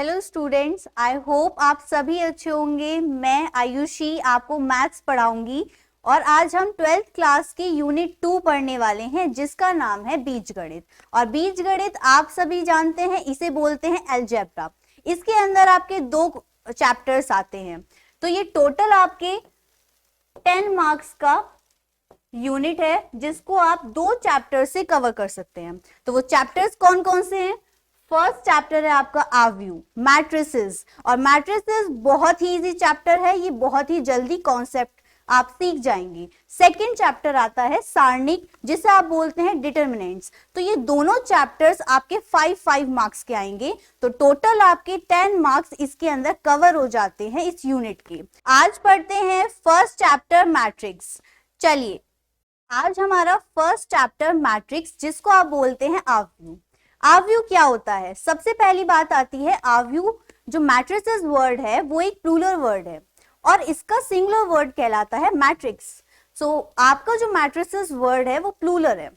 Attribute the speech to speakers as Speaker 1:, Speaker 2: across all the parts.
Speaker 1: Hello students, I hope आप सभी अच्छे होंगे। मैं आयुषी आपको मैथ्स पढ़ाऊंगी और आज हम 12th क्लास की यूनिट 2 पढ़ने वाले हैं जिसका नाम है बीजगणित। और बीजगणित आप सभी जानते हैं, इसे बोलते हैं अलजेब्रा। इसके अंदर आपके 2 चैप्टर्स आते हैं, तो ये टोटल आपके 10 मार्क्स का यूनिट है जिसको आप 2 चैप्टर से कवर कर सकते हैं। तो वो चैप्टर्स कौन कौन से हैं? फर्स्ट चैप्टर है आपका आव्यू, मैट्रिसेस। और मैट्रिसेस बहुत ही इजी चैप्टर है, ये बहुत ही जल्दी कॉन्सेप्ट आप सीख जाएंगे। सेकंड चैप्टर आता है सारणिक, जिसे आप बोलते हैं डिटरमिनेंट्स। तो ये दोनों चैप्टर्स आपके 5 मार्क्स के आएंगे, तो टोटल आपके 10 मार्क्स इसके अंदर कवर हो जाते हैं इस यूनिट के। आज पढ़ते हैं फर्स्ट चैप्टर मैट्रिक्स। चलिए, आज हमारा फर्स्ट चैप्टर मैट्रिक्स, जिसको आप बोलते हैं आव्यू। आव्यू क्या होता है? सबसे पहली बात आती है आव्यू, जो मैट्रिसेस वर्ड है वो एक प्लूरल वर्ड है और इसका सिंगुलर वर्ड कहलाता है मैट्रिक्स। सो आपका जो मैट्रिसेस वर्ड है वो प्लूरल है।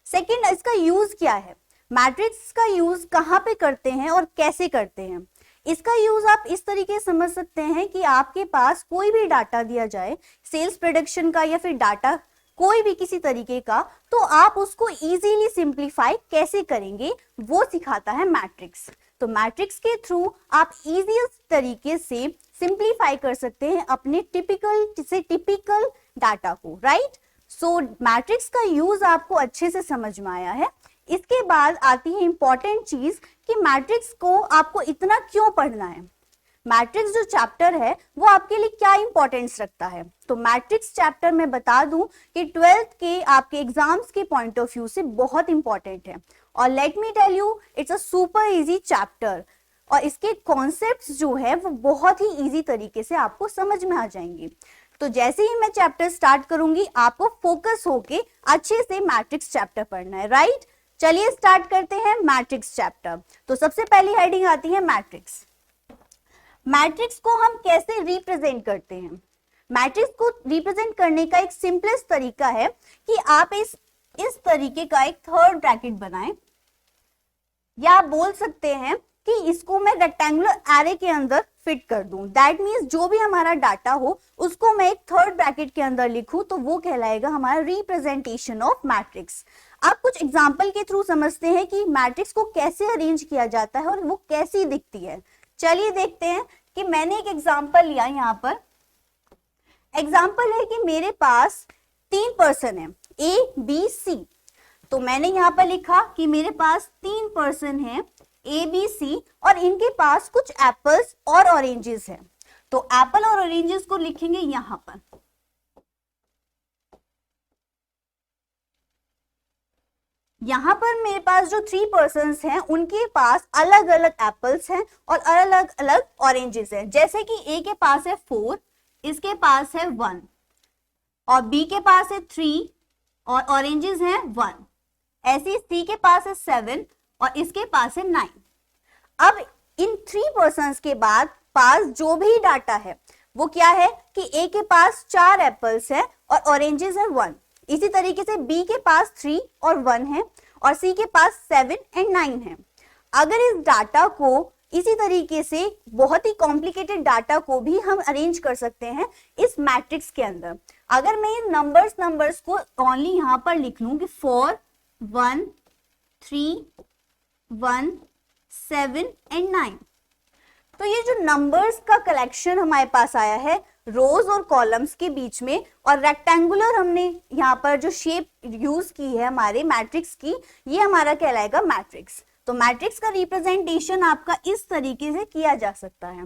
Speaker 1: सेकंड, इसका यूज क्या है? मैट्रिक्स का यूज कहाँ पे करते हैं और कैसे करते हैं? इसका यूज आप इस तरीके से समझ सकते हैं कि आपके पास कोई भी डाटा दिया जाए, सेल्स प्रोडक्शन का या फिर डाटा कोई भी किसी तरीके का, तो आप उसको इजीली सिंप्लीफाई कैसे करेंगे वो सिखाता है मैट्रिक्स। तो मैट्रिक्स के थ्रू आप इजीएस्ट तरीके से सिंप्लीफाई कर सकते हैं अपने टिपिकल डाटा को, राइट? सो मैट्रिक्स का यूज आपको अच्छे से समझ में आया है। इसके बाद आती है इंपॉर्टेंट चीज कि मैट्रिक्स को आपको इतना क्यों पढ़ना है। मैट्रिक्स जो चैप्टर है वो आपके लिए क्या इंपॉर्टेंस रखता है? तो मैट्रिक्स चैप्टर मैं बता दूं कि 12th के आपके एग्जाम्स के पॉइंट ऑफ व्यू से बहुत इंपॉर्टेंट है। और let me tell you, it's a super easy chapter और इसके कॉन्सेप्ट्स जो है वो बहुत ही इजी तरीके से आपको समझ में आ जाएंगे। तो जैसे ही मैं चैप्टर स्टार्ट करूंगी, आपको फोकस होके अच्छे से मैट्रिक्स चैप्टर पढ़ना है, राइट? चलिए स्टार्ट करते हैं मैट्रिक्स चैप्टर। तो सबसे पहली हेडिंग आती है मैट्रिक्स। मैट्रिक्स को हम कैसे रिप्रेजेंट करते हैं? मैट्रिक्स को रिप्रेजेंट करने का एक सिंपलेस्ट तरीका है कि आप इस तरीके का एक थर्ड ब्रैकेट बनाएं, या आप बोल सकते हैं कि इसको मैं रेक्टेंगुलर एरे के अंदर फिट कर दूं। दैट मींस जो भी हमारा डाटा हो उसको मैं एक थर्ड ब्रैकेट के अंदर लिखूं, तो वो कहलाएगा हमारा रिप्रेजेंटेशन ऑफ मैट्रिक्स। आप कुछ एग्जांपल के थ्रू समझते हैं कि मैट्रिक्स को कैसे अरेंज किया जाता है और वो कैसी दिखती है। चलिए देखते हैं कि मैंने एक एग्जांपल लिया। यहाँ पर एग्जांपल है कि मेरे पास 3 पर्सन है, ए बी सी। तो मैंने यहाँ पर लिखा कि मेरे पास 3 पर्सन है ए बी सी और इनके पास कुछ एप्पल्स और ऑरेंजेस हैं। तो एप्पल और ऑरेंजेस को लिखेंगे यहाँ पर। यहाँ पर मेरे पास जो 3 पर्सन्स हैं उनके पास अलग अलग एप्पल्स हैं और अलग अलग ऑरेंजेस हैं। जैसे कि ए के पास है 4, इसके पास है 1, और बी के पास है 3 और ऑरेंजेस हैं 1। ऐसे सी के पास है 7 और इसके पास है 9। अब इन 3 पर्सन्स के बाद पास जो भी डाटा है वो क्या है कि ए के पास 4 एप्पल्स है और ऑरेंजेस है 1। इसी तरीके से बी के पास 3 और 1 है और सी के पास 7 और 9 है। अगर इस डाटा को इसी तरीके से बहुत ही कॉम्प्लिकेटेड डाटा को भी हम अरेंज कर सकते हैं इस मैट्रिक्स के अंदर। अगर मैं इन नंबर्स को ओनली यहां पर लिख लूं कि 4 1 3 1 7 और 9, तो ये जो नंबर्स का कलेक्शन हमारे पास आया है रोज और कॉलम्स के बीच में, और रेक्टेंगुलर हमने यहाँ पर जो शेप यूज की है हमारे मैट्रिक्स की, ये हमारा कहलाएगा मैट्रिक्स। तो मैट्रिक्स का रिप्रेजेंटेशन आपका इस तरीके से किया जा सकता है।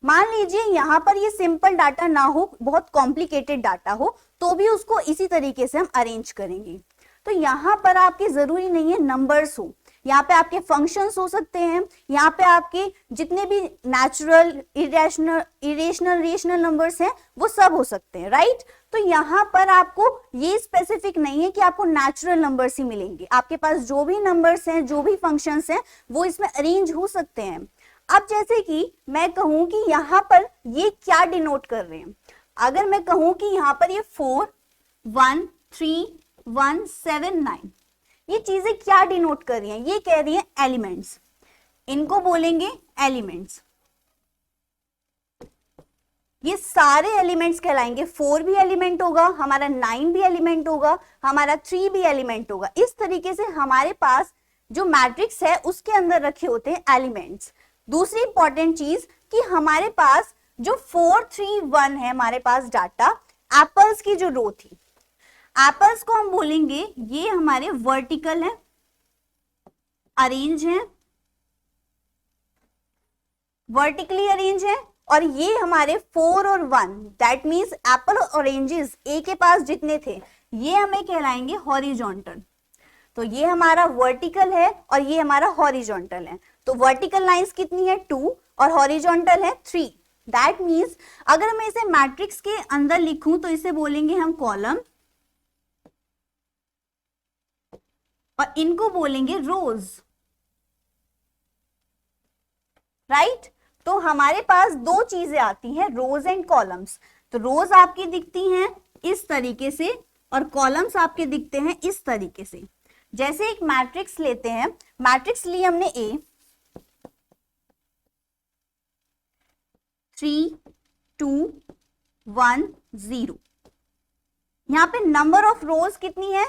Speaker 1: मान लीजिए यहाँ पर ये सिंपल डाटा ना हो, बहुत कॉम्प्लिकेटेड डाटा हो, तो भी उसको इसी तरीके से हम अरेंज करेंगे। तो यहाँ पर आपके जरूरी नहीं है नंबर्स हो, यहाँ पे आपके फंक्शंस हो सकते हैं, यहाँ पे आपके जितने भी नेचुरल, इरेशनल, रेशनल नंबर्स हैं वो सब हो सकते हैं, राइट? तो यहाँ पर आपको ये स्पेसिफिक नहीं है कि आपको नेचुरल नंबर्स ही मिलेंगे। आपके पास जो भी नंबर्स हैं, जो भी फंक्शंस हैं, वो इसमें अरेंज हो सकते हैं। अब जैसे कि मैं कहूं कि यहाँ पर ये क्या डिनोट कर रहे हैं, अगर मैं कहूं कि यहाँ पर ये 4 1 3 1 7 9, ये चीजें क्या डिनोट कर रही हैं? ये कह रही है एलिमेंट्स। इनको बोलेंगे एलिमेंट्स। ये सारे एलिमेंट्स कहलाएंगे, 4 भी एलिमेंट होगा हमारा, 9 भी एलिमेंट होगा हमारा, 3 भी एलिमेंट होगा। इस तरीके से हमारे पास जो मैट्रिक्स है उसके अंदर रखे होते हैं एलिमेंट्स। दूसरी इंपॉर्टेंट चीज कि हमारे पास जो 4 3 1 है हमारे पास डाटा, एप्पल्स की जो रो थी, एप्पल्स को हम बोलेंगे ये हमारे वर्टिकल है, अरेंज है, वर्टिकली अरेंज है। और ये हमारे 4 और 1, दैट मीन्स एप्पल और ऑरेंजेस ए के पास जितने थे ये हमें कहलाएंगे हॉरिजॉन्टल। तो ये हमारा वर्टिकल है और ये हमारा हॉरिजॉन्टल है। तो वर्टिकल लाइंस कितनी है 2 और हॉरिजॉन्टल है 3। दैट मीन्स अगर मैं इसे मैट्रिक्स के अंदर लिखूं तो इसे बोलेंगे हम कॉलम और इनको बोलेंगे रोज, राइट। तो हमारे पास दो चीजें आती हैं, रोज एंड कॉलम्स। तो रोज आपकी दिखती हैं इस तरीके से और कॉलम्स आपके दिखते हैं इस तरीके से। जैसे एक मैट्रिक्स लेते हैं, मैट्रिक्स ली हमने ए, 3 2 1 0। यहां पे नंबर ऑफ रोज कितनी है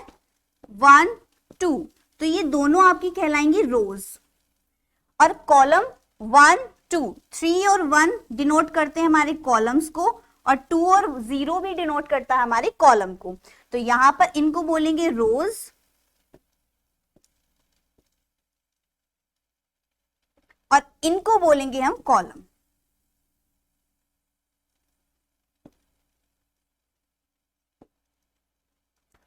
Speaker 1: 1 2, तो ये दोनों आपकी कहलाएंगी रोज। और कॉलम 1 2, 3 और 1 डिनोट करते हैं हमारे कॉलम्स को और 2 और 0 भी डिनोट करता है हमारे कॉलम को। तो यहां पर इनको बोलेंगे रोज और इनको बोलेंगे हम कॉलम,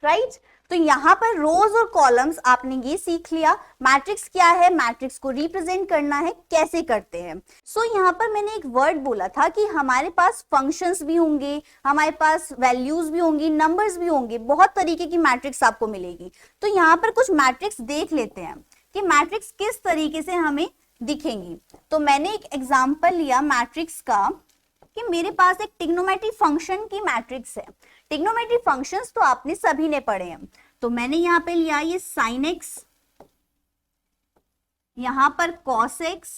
Speaker 1: राइट। तो यहां पर रोज और कॉलम्स आपने ये सीख लिया। मैट्रिक्स क्या है, मैट्रिक्स को रिप्रेजेंट करना है, कैसे करते हैं। सो यहाँ पर मैंने एक वर्ड बोला था कि हमारे पास फंक्शंस भी होंगे, हमारे पास वैल्यूज भी होंगी, नंबर्स भी होंगे, बहुत तरीके की मैट्रिक्स आपको मिलेगी। तो यहाँ पर कुछ मैट्रिक्स देख लेते हैं कि मैट्रिक्स किस तरीके से हमें दिखेंगी। तो मैंने एक एग्जाम्पल लिया मैट्रिक्स का कि मेरे पास एक ट्रिग्नोमेट्री फंक्शन की मैट्रिक्स है। ट्रिग्नोमेट्री फंक्शंस तो आपने सभी ने पढ़े हैं। तो मैंने यहां पे लिया ये साइन एक्स, यहां पर cos x,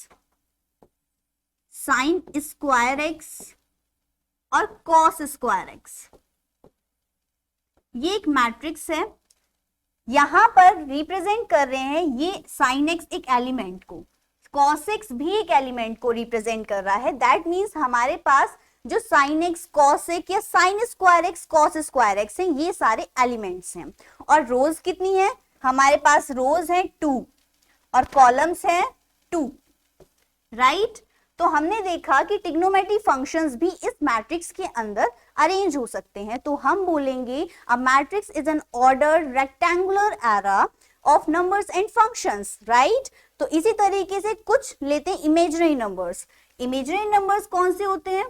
Speaker 1: sine square x और कॉस स्क्वायर एक्स। ये एक मैट्रिक्स है। यहां पर रिप्रेजेंट कर रहे हैं ये साइन एक्स एक एलिमेंट को, कॉस एक्स भी एक एलिमेंट को रिप्रेजेंट कर रहा है। दैट मीन्स हमारे पास जो साइन एक्स कॉस एक्स या sine square x cos square x है ये सारे एलिमेंट्स हैं। और रोज कितनी है हमारे पास, रोज है 2 और कॉलम्स है 2, राइट। तो हमने देखा कि ट्रिग्नोमेट्री फंक्शंस भी इस मैट्रिक्स के अंदर अरेंज हो सकते हैं। तो हम बोलेंगे a matrix is an ordered rectangular array of numbers and functions, right. तो इसी तरीके से कुछ लेते हैं इमेजिनरी नंबर्स। इमेजिनरी नंबर्स कौन से होते हैं,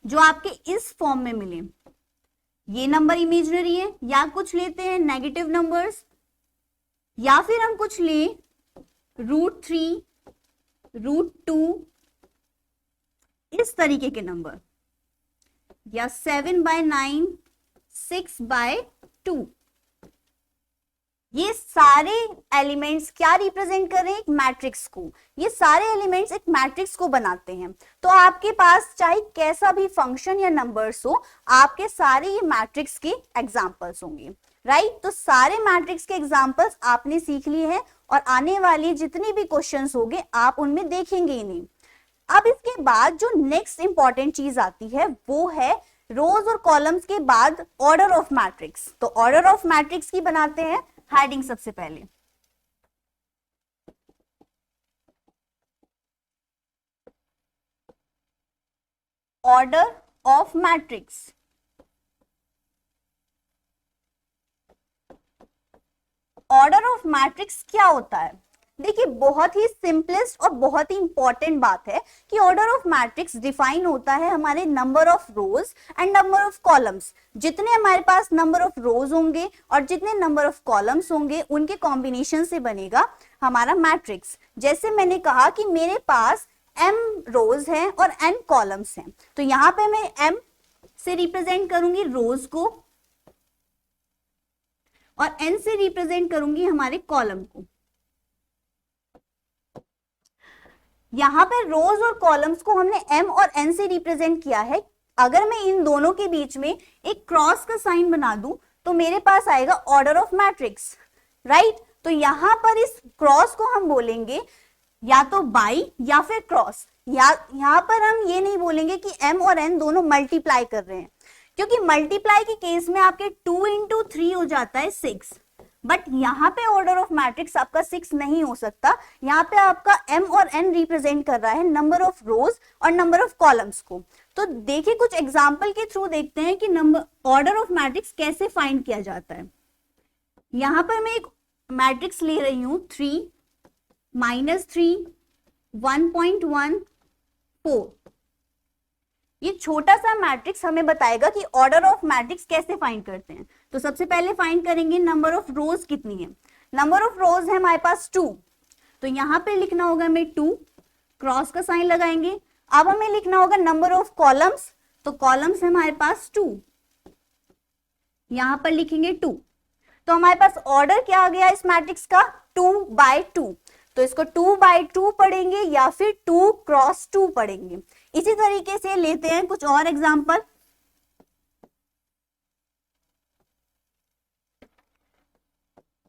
Speaker 1: जो आपके इस फॉर्म में मिले, ये नंबर इमेजिनरी है। या कुछ लेते हैं नेगेटिव नंबर्स, या फिर हम कुछ ले √3 √2 इस तरीके के नंबर, या 7/9 6/2। ये सारे एलिमेंट्स क्या रिप्रेजेंट कर रहे हैं, एक मैट्रिक्स को। ये सारे एलिमेंट्स एक मैट्रिक्स को बनाते हैं। तो आपके पास चाहे कैसा भी फंक्शन या नंबर्स हो, आपके सारे ये मैट्रिक्स के एग्जांपल्स होंगे, राइट। तो सारे मैट्रिक्स के एग्जांपल्स आपने सीख लिए हैं और आने वाली जितनी भी क्वेश्चंस होंगे आप उनमें देखेंगे ही नहीं। अब इसके बाद जो नेक्स्ट इंपॉर्टेंट चीज आती है वो है रोज और कॉलम्स के बाद ऑर्डर ऑफ मैट्रिक्स। तो ऑर्डर ऑफ मैट्रिक्स की बनाते हैं हेडिंग सबसे पहले। Order of matrix. Order of matrix क्या होता है, देखिए बहुत ही सिंपलेस्ट और बहुत ही इंपॉर्टेंट बात है कि ऑर्डर ऑफ मैट्रिक्स डिफाइन होता है हमारे number of rose and number of columns. जितने हमारे पास नंबर ऑफ रोज होंगे और जितने नंबर ऑफ कॉलम्स होंगे उनके कॉम्बिनेशन से बनेगा हमारा मैट्रिक्स। जैसे मैंने कहा कि मेरे पास m रोज हैं और n कॉलम्स हैं, तो यहां पे मैं m से रिप्रेजेंट करूंगी रोज को और n से रिप्रेजेंट करूंगी हमारे कॉलम को। यहाँ पे रोज और कॉलम्स को हमने m और n से रिप्रेजेंट किया है। अगर मैं इन दोनों के बीच में एक क्रॉस का साइन बना दूं तो मेरे पास आएगा ऑर्डर ऑफ मैट्रिक्स, राइट। तो यहाँ पर इस क्रॉस को हम बोलेंगे या तो बाई या फिर क्रॉस। यहाँ पर हम ये नहीं बोलेंगे कि m और n दोनों मल्टीप्लाई कर रहे हैं, क्योंकि मल्टीप्लाई के केस में आपके 2 इंटू 3 हो जाता है 6, बट यहाँ पे ऑर्डर ऑफ मैट्रिक्स आपका 6 नहीं हो सकता। यहाँ पे आपका m और n रिप्रेजेंट कर रहा है नंबर ऑफ रोज और नंबर ऑफ कॉलम्स को। तो देखिए कुछ एग्जांपल के थ्रू देखते हैं कि नंबर ऑर्डर ऑफ मैट्रिक्स कैसे फाइंड किया जाता है। यहाँ पर मैं एक मैट्रिक्स ले रही हूं 3 -3 1.1 4। ये छोटा सा मैट्रिक्स हमें बताएगा कि ऑर्डर ऑफ मैट्रिक्स कैसे फाइंड करते हैं। तो सबसे पहले फाइंड करेंगे नंबर ऑफ रोज कितनी है। नंबर ऑफ रोज है हमारे पास 2, तो यहाँ पे लिखना होगा हमें 2, क्रॉस का साइन लगाएंगे। अब हमें लिखना होगा नंबर ऑफ कॉलम्स, तो कॉलम्स है हमारे पास 2, यहाँ पर लिखेंगे 2। तो हमारे पास ऑर्डर क्या आ गया इस मैट्रिक्स का 2/2। तो इसको 2/2 पढ़ेंगे या फिर 2 क्रॉस 2 पढ़ेंगे। इसी तरीके से लेते हैं कुछ और एग्जांपल।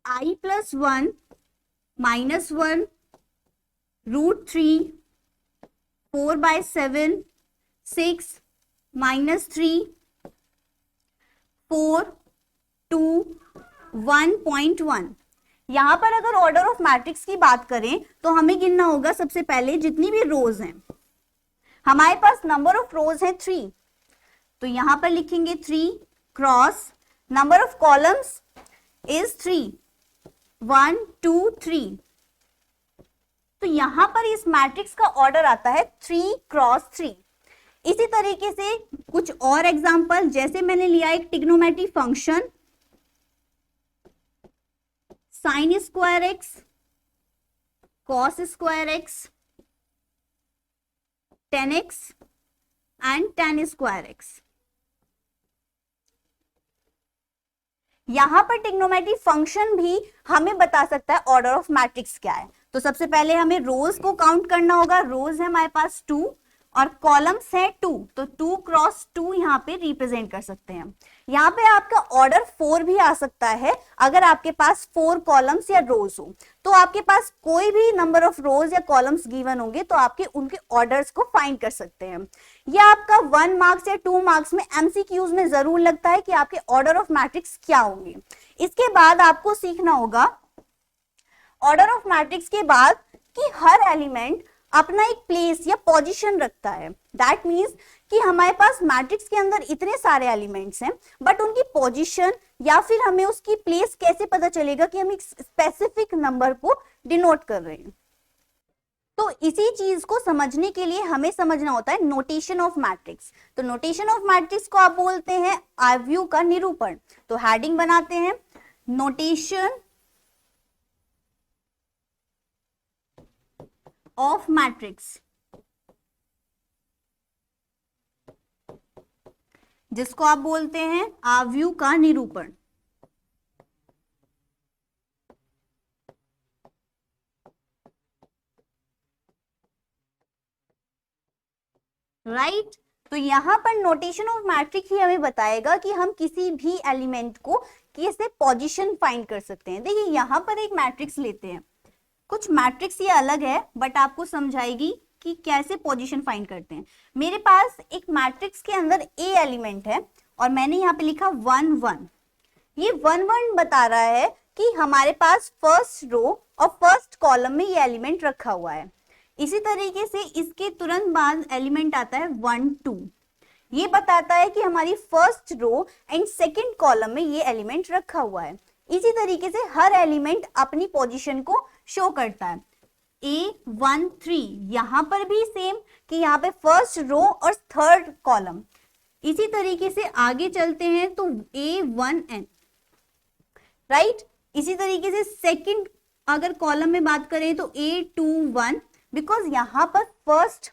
Speaker 1: i+1 -1 √3 4/7 6 -3 4 2 1.1। यहां पर अगर ऑर्डर ऑफ मैट्रिक्स की बात करें तो हमें गिनना होगा सबसे पहले जितनी भी रोज हैं। हमारे पास नंबर ऑफ रोज है 3, तो यहां पर लिखेंगे 3 cross number of columns is 3 1 2 3। तो यहां पर इस मैट्रिक्स का ऑर्डर आता है 3 क्रॉस 3। इसी तरीके से कुछ और एग्जांपल, जैसे मैंने लिया एक trigonometry function sin square x cos square x tan x and tan square x। यहां पर ट्रिग्नोमेट्री फंक्शन भी हमें बता सकता है ऑर्डर ऑफ मैट्रिक्स क्या है। तो सबसे पहले हमें रोज को काउंट करना होगा। रोज है हमारे पास 2 और कॉलम्स है 2, तो 2 क्रॉस 2 यहाँ पे रिप्रेजेंट कर सकते हैं। यहाँ पे आपका ऑर्डर 4 भी आ सकता है अगर आपके पास 4 कॉलम्स या रोज हो। तो आपके पास कोई भी नंबर ऑफ रोज या कॉलम्स गिवन होंगे तो आपके उनके ऑर्डर्स को फाइंड कर सकते हैं। यह आपका 1 मार्क्स या 2 मार्क्स में एमसीक्यूज में जरूर लगता है कि आपके ऑर्डर ऑफ मैट्रिक्स क्या होंगे। इसके बाद आपको सीखना होगा ऑर्डर ऑफ मैट्रिक्स के बाद कि हर एलिमेंट अपना एक प्लेस या पोजीशन रखता है। दैट मीन्स कि हमारे पास मैट्रिक्स के अंदर इतने सारे एलिमेंट्स हैं, बट उनकी पोजीशन या फिर हमें उसकी प्लेस कैसे पता चलेगा कि हम एक स्पेसिफिक नंबर को डिनोट कर रहे हैं। तो इसी चीज को समझने के लिए हमें समझना होता है नोटेशन ऑफ मैट्रिक्स। तो नोटेशन ऑफ मैट्रिक्स को आप बोलते हैं आव्यू का निरूपण। तो हेडिंग बनाते हैं नोटेशन ऑफ मैट्रिक्स, जिसको आप बोलते हैं आव्यू का निरूपण। राइट। तो यहां पर नोटेशन ऑफ मैट्रिक्स ही हमें बताएगा कि हम किसी भी एलिमेंट को कैसे पोजीशन फाइंड कर सकते हैं। देखिए यहां पर एक मैट्रिक्स लेते हैं, कुछ मैट्रिक्स ये अलग है बट आपको समझाएगी कि कैसे पोजीशन फाइंड करते हैं। मेरे पास एक मैट्रिक्स के अंदर ए एलिमेंट है और मैंने यहाँ पे लिखा 1 1। ये 1 1 बता रहा है कि हमारे पास फर्स्ट रो और फर्स्ट कॉलम में ये एलिमेंट रखा हुआ है। इसी तरीके से इसके तुरंत बाद एलिमेंट आता है 1 2। ये बताता है कि हमारी first row and second column में ये एलिमेंट रखा हुआ है। इसी तरीके से हर एलिमेंट अपनी पोजीशन को शो करता है। A1 3 यहां पर भी सेम कि यहाँ पे फर्स्ट रो और थर्ड कॉलम। इसी तरीके से आगे चलते हैं तो A1n, राइट। इसी तरीके से सेकंड अगर कॉलम में बात करें तो A21, बिकॉज यहां पर first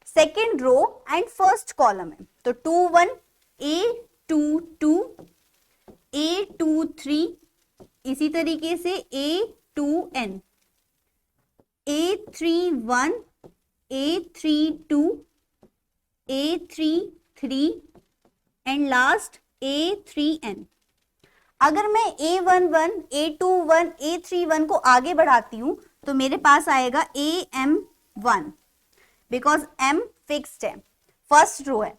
Speaker 1: second row and first column है। तो 2 1 A22 A23, इसी तरीके से A2n A31 A32, A33 and last A3n। अगर मैं A11, A21, A31 को आगे बढ़ाती हूं तो मेरे पास आएगा AM1, बिकॉज M फिक्स्ड है, फर्स्ट रो है,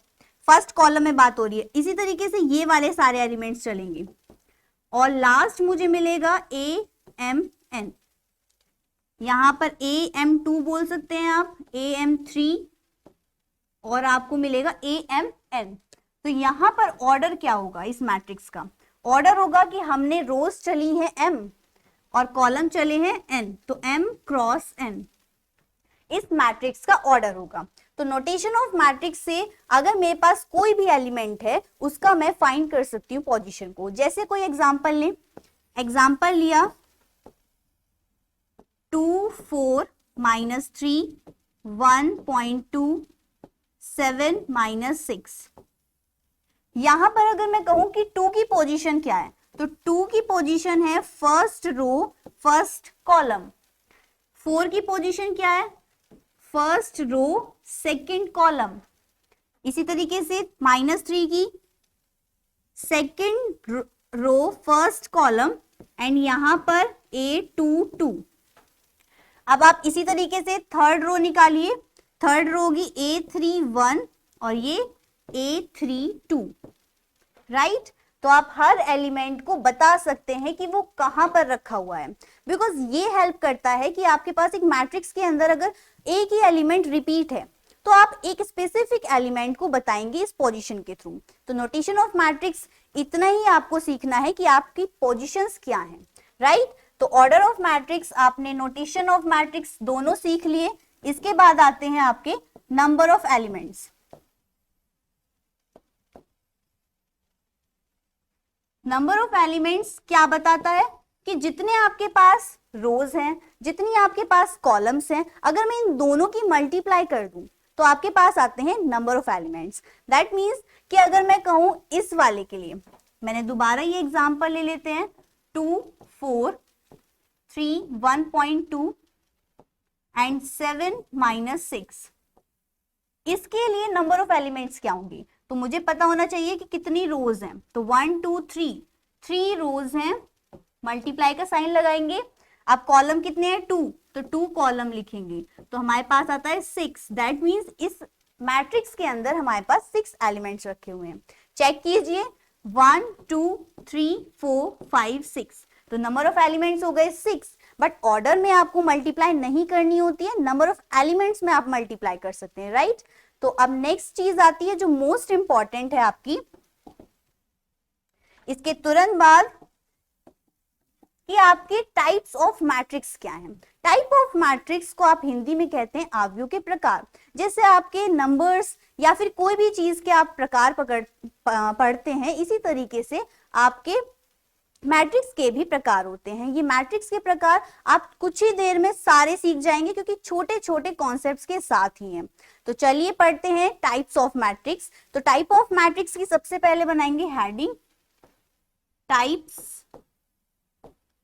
Speaker 1: फर्स्ट कॉलम में बात हो रही है। इसी तरीके से ये वाले सारे एलिमेंट्स चलेंगे और लास्ट मुझे मिलेगा AMN। यहां पर AM2 बोल सकते हैं आप, AM3 और आपको मिलेगा AMN। तो यहां पर ऑर्डर क्या होगा इस मैट्रिक्स का? ऑर्डर होगा कि हमने रोज चली है M और कॉलम चले हैं N, तो M क्रॉस N इस मैट्रिक्स का ऑर्डर होगा। तो नोटेशन ऑफ मैट्रिक्स से अगर मेरे पास कोई भी एलिमेंट है उसका मैं फाइंड कर सकती हूँ पोजीशन को। जैसे कोई एग्जांपल लें, एग्जांपल लिया 2, 4, -3, 1.2, 7, -6। यहां पर अगर मैं कहूं कि 2 की पोजीशन क्या है, तो 2 की पोजीशन है फर्स्ट रो फर्स्ट कॉलम। 4 की पोजीशन क्या है? First row second column. इसी तरीके से -3 की second row first column and यहां पर A22। अब आप इसी तरीके से थर्ड रो निकालिए, थर्ड रो होगी A31 और ये A32, राइट? तो आप हर एलिमेंट को बता सकते हैं कि वो कहां पर रखा हुआ है, बिकॉज ये हेल्प करता है कि आपके पास एक मैट्रिक्स के अंदर अगर एक ही एलिमेंट रिपीट है तो आप एक स्पेसिफिक एलिमेंट को बताएंगे इस पोजीशन के थ्रू। तो नोटेशन ऑफ मैट्रिक्स इतना ही आपको सीखना है कि आपकी पोजीशंस क्या हैं, राइट? तो ऑर्डर ऑफ मैट्रिक्स आपने, नोटेशन ऑफ मैट्रिक्स दोनों सीख लिए। इसके बाद आते हैं आपके number of elements. Number of elements क्या बताता है कि जितने आपके पास रोज हैं, जितनी आपके पास कॉलम्स हैं, अगर मैं इन दोनों की मल्टीप्लाई कर दूं तो आपके पास आते हैं number of elements. That means कि अगर मैं कहूं इस वाले के लिए, मैंने दोबारा ये एग्जांपल ले लेते हैं 2, 4, 3, 1.2 एंड 7, -6। इसके लिए नंबर ऑफ एलिमेंट्स क्या होंगी? तो मुझे पता होना चाहिए कि कितनी रोज हैं। तो 1, 2, 3 रोज हैं, मल्टीप्लाई का साइन लगाएंगे। अब कॉलम कितने हैं? 2, तो 2 कॉलम लिखेंगे तो हमारे पास आता है 6। दैट मीन्स इस मैट्रिक्स के अंदर हमारे पास 6 एलिमेंट्स रखे हुए हैं। चेक कीजिए 1, 2, 3, 4, 5, 6, तो नंबर ऑफ एलिमेंट्स हो गए 6। बट ऑर्डर में आपको मल्टीप्लाई नहीं करनी होती है, नंबर ऑफ एलिमेंट्स में आप मल्टीप्लाई कर सकते हैं, राइट? तो अब नेक्स्ट चीज आती है जो मोस्ट इंपॉर्टेंट है आपकी, इसके तुरंत बाद, कि आपके टाइप्स ऑफ मैट्रिक्स क्या हैं। टाइप ऑफ मैट्रिक्स को आप हिंदी में कहते हैं आव्यूह के प्रकार। जैसे आपके नंबर्स या फिर कोई भी चीज के आप प्रकार पढ़ते हैं, इसी तरीके से आपके मैट्रिक्स के भी प्रकार होते हैं। ये मैट्रिक्स के प्रकार आप कुछ ही देर में सारे सीख जाएंगे क्योंकि छोटे छोटे कॉन्सेप्ट्स के साथ ही हैं। तो चलिए पढ़ते हैं टाइप्स ऑफ मैट्रिक्स। तो टाइप ऑफ मैट्रिक्स की सबसे पहले बनाएंगे हेडिंग, टाइप्स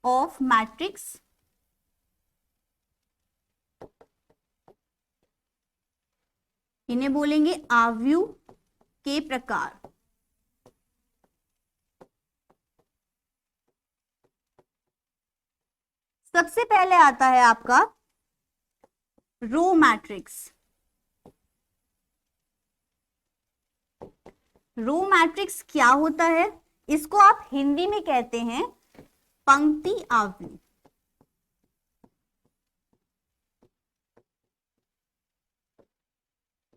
Speaker 1: ऑफ मैट्रिक्स। इन्हें बोलेंगे आव्यूह के प्रकार। सबसे पहले आता है आपका रो मैट्रिक्स। रो मैट्रिक्स क्या होता है? इसको आप हिंदी में कहते हैं पंक्ति आव्यूह।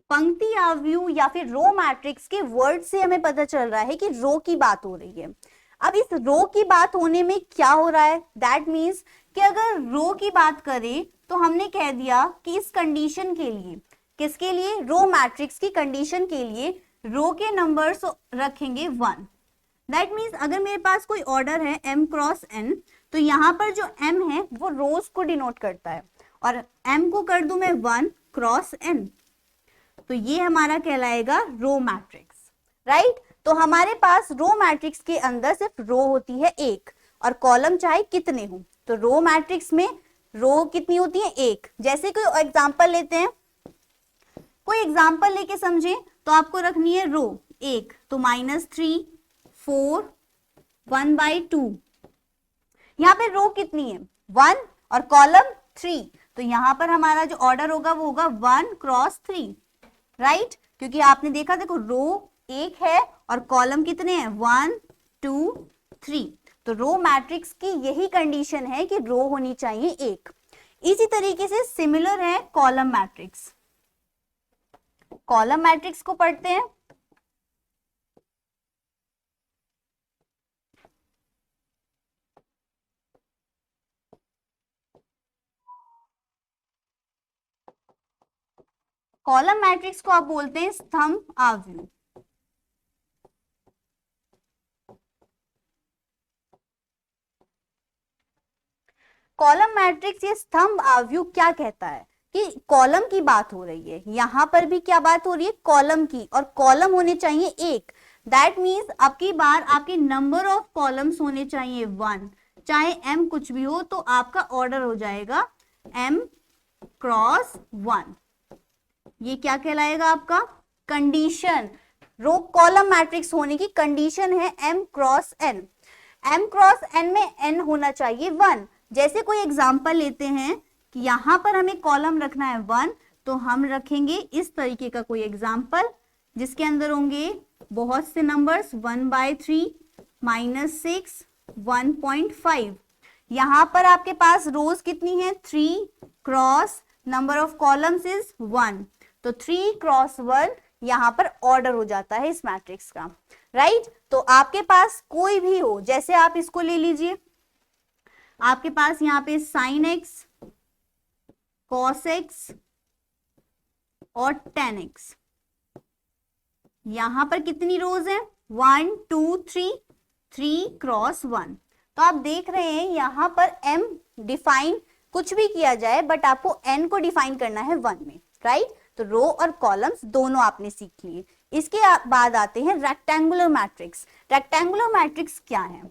Speaker 1: पंक्ति आव्यूह या फिर रो मैट्रिक्स के वर्ड से हमें पता चल रहा है कि रो की बात हो रही है। अब इस रो की बात होने में क्या हो रहा है? दैट मीन्स कि अगर रो की बात करें तो हमने कह दिया कि इस कंडीशन के लिए, किसके लिए? रो मैट्रिक्स की कंडीशन के लिए रो के नंबर्स रखेंगे 1। दैट मीन्स अगर मेरे पास कोई ऑर्डर है m क्रॉस n, तो यहाँ पर जो m है वो रोज को डिनोट करता है और m को कर दूं मैं 1 क्रॉस n, तो ये हमारा कहलाएगा रो मैट्रिक्स, राइट? तो हमारे पास रो मैट्रिक्स के अंदर सिर्फ रो होती है एक और कॉलम चाहे कितने हो। तो रो मैट्रिक्स में रो कितनी होती है? एक। जैसे कोई एग्जांपल लेते हैं कोई एग्जाम्पल लेके समझे तो आपको रखनी है रो 1, तो -3, 4, 1/2। यहाँ पे रो कितनी है 1 और कॉलम 3, तो यहाँ पर हमारा जो ऑर्डर होगा वो होगा 1 क्रॉस 3, राइट, क्योंकि आपने देखा देखो रो 1 है और कॉलम कितने हैं 1 2 3, तो रो मैट्रिक्स की यही कंडीशन है कि रो होनी चाहिए 1। इसी तरीके से सिमिलर है कॉलम मैट्रिक्स। कॉलम मैट्रिक्स को पढ़ते हैं। कॉलम मैट्रिक्स को आप बोलते हैं स्तंभ आव्यूह। कॉलम मैट्रिक्स ये स्तंभ आव्यूह क्या कहता है कि कॉलम की बात हो रही है, यहां पर भी क्या बात हो रही है कॉलम की, और कॉलम होने चाहिए 1। दैट मीन्स अब की बार आपके नंबर ऑफ कॉलम्स होने चाहिए 1, चाहे m कुछ भी हो तो आपका ऑर्डर हो जाएगा m क्रॉस 1। ये क्या कहलाएगा आपका कंडीशन, रो कॉलम मैट्रिक्स होने की कंडीशन है m cross n। m cross n में n होना चाहिए 1। जैसे कोई एग्जांपल लेते हैं कि यहां पर हमें कॉलम रखना है 1, तो हम रखेंगे इस तरीके का कोई एग्जांपल जिसके अंदर होंगे बहुत से नंबर्स 1/3, -6, 1.5। यहां पर आपके पास रोज कितनी है 3 cross number of columns is 1, तो 3 क्रॉस 1 यहां पर ऑर्डर हो जाता है इस मैट्रिक्स का, राइट। तो आपके पास कोई भी हो, जैसे आप इसको ले लीजिए, आपके पास यहाँ पे sin x, cos x और tan x, यहां पर कितनी रोज है 1 2 3, 3 क्रॉस 1। तो आप देख रहे हैं यहां पर m डिफाइन कुछ भी किया जाए बट आपको n को डिफाइन करना है 1 में, राइट। तो रो और कॉलम्स दोनों आपने सीख लिए। इसके बाद आते हैं रेक्टेंगुलर मैट्रिक्स। रेक्टेंगुलर मैट्रिक्स क्या है?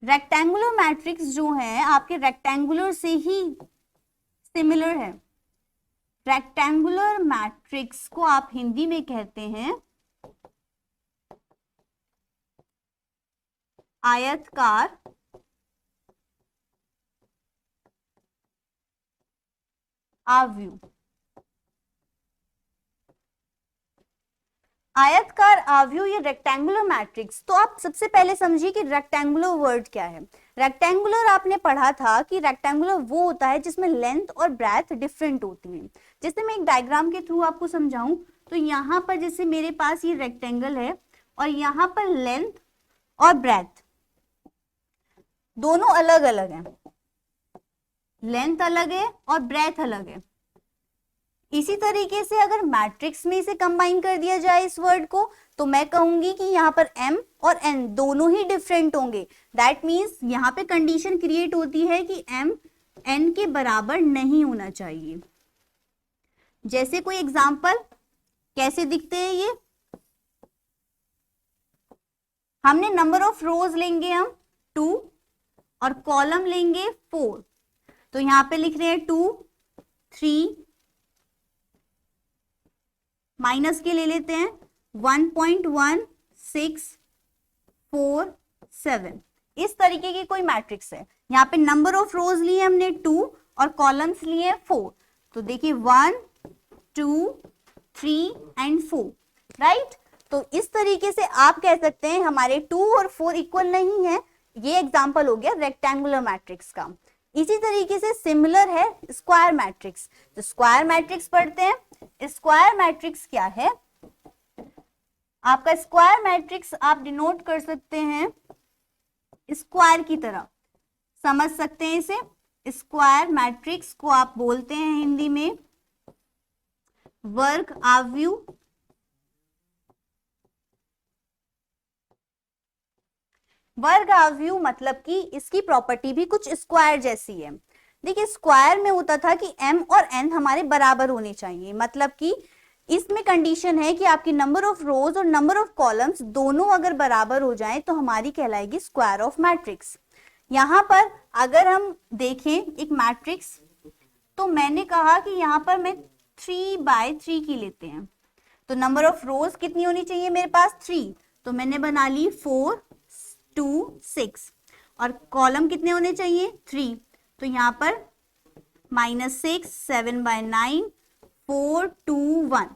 Speaker 1: रेक्टेंगुलर मैट्रिक्स जो है आपके रेक्टेंगुलर से ही सिमिलर है। रेक्टेंगुलर मैट्रिक्स को आप हिंदी में कहते हैं आयतकार आव्यूह। आयतकार आव्यूह या रेक्टेंगुलर मैट्रिक्स। तो आप सबसे पहले समझिए कि रेक्टेंगुलर वर्ड क्या है। रेक्टेंगुलर आपने पढ़ा था कि रेक्टेंगुलर वो होता है जिसमें लेंथ और ब्रेथ डिफरेंट होती है। जैसे मैं एक डायग्राम के थ्रू आपको समझाऊं तो यहाँ पर जैसे मेरे पास ये रेक्टेंगल है और यहाँ पर लेंथ और ब्रेथ दोनों अलग अलग हैं, लेंथ अलग है और ब्रेथ अलग है। इसी तरीके से अगर मैट्रिक्स में इसे कंबाइन कर दिया जाए इस वर्ड को, तो मैं कहूंगी कि यहाँ पर m और n दोनों ही डिफरेंट होंगे। दैट मीन्स यहाँ पे कंडीशन क्रिएट होती है कि m n के बराबर नहीं होना चाहिए। जैसे कोई एग्जांपल कैसे दिखते हैं ये, हमने नंबर ऑफ रोज लेंगे हम 2 और कॉलम लेंगे 4, तो यहाँ पे लिख रहे हैं 2 3, माइनस के ले लेते हैं 1.1 6 4 7। इस तरीके की कोई मैट्रिक्स है। यहाँ पे नंबर ऑफ रोज लिए हमने 2 और कॉलम्स लिए 4, तो देखिए 1 2 3 एंड 4, राइट। तो इस तरीके से आप कह सकते हैं हमारे 2 और 4 इक्वल नहीं है। ये एग्जांपल हो गया रेक्टेंगुलर मैट्रिक्स का। इसी तरीके से सिमिलर है स्क्वायर मैट्रिक्स। तो स्क्वायर मैट्रिक्स पढ़ते हैं। स्क्वायर मैट्रिक्स क्या है? आपका स्क्वायर मैट्रिक्स आप डिनोट कर सकते हैं स्क्वायर की तरह, समझ सकते हैं इसे। स्क्वायर मैट्रिक्स को आप बोलते हैं हिंदी में वर्ग आव्यूह। वर्ग आव्यूह मतलब कि इसकी प्रॉपर्टी भी कुछ स्क्वायर जैसी है। देखिए स्क्वायर में होता था कि m और n हमारे बराबर होने चाहिए, मतलब कि इसमें कंडीशन है कि आपकी नंबर ऑफ रोज और नंबर ऑफ कॉलम्स दोनों अगर बराबर हो जाएं तो हमारी कहलाएगी स्क्वायर ऑफ मैट्रिक्स। यहाँ पर अगर हम देखें एक मैट्रिक्स, तो मैंने कहा कि यहाँ पर मैं 3/3 की लेते हैं, तो नंबर ऑफ रोज कितनी होनी चाहिए मेरे पास 3, तो मैंने बना ली 4 2 6, और कॉलम कितने होने चाहिए 3, तो यहाँ पर -6 7/9 4 2 1।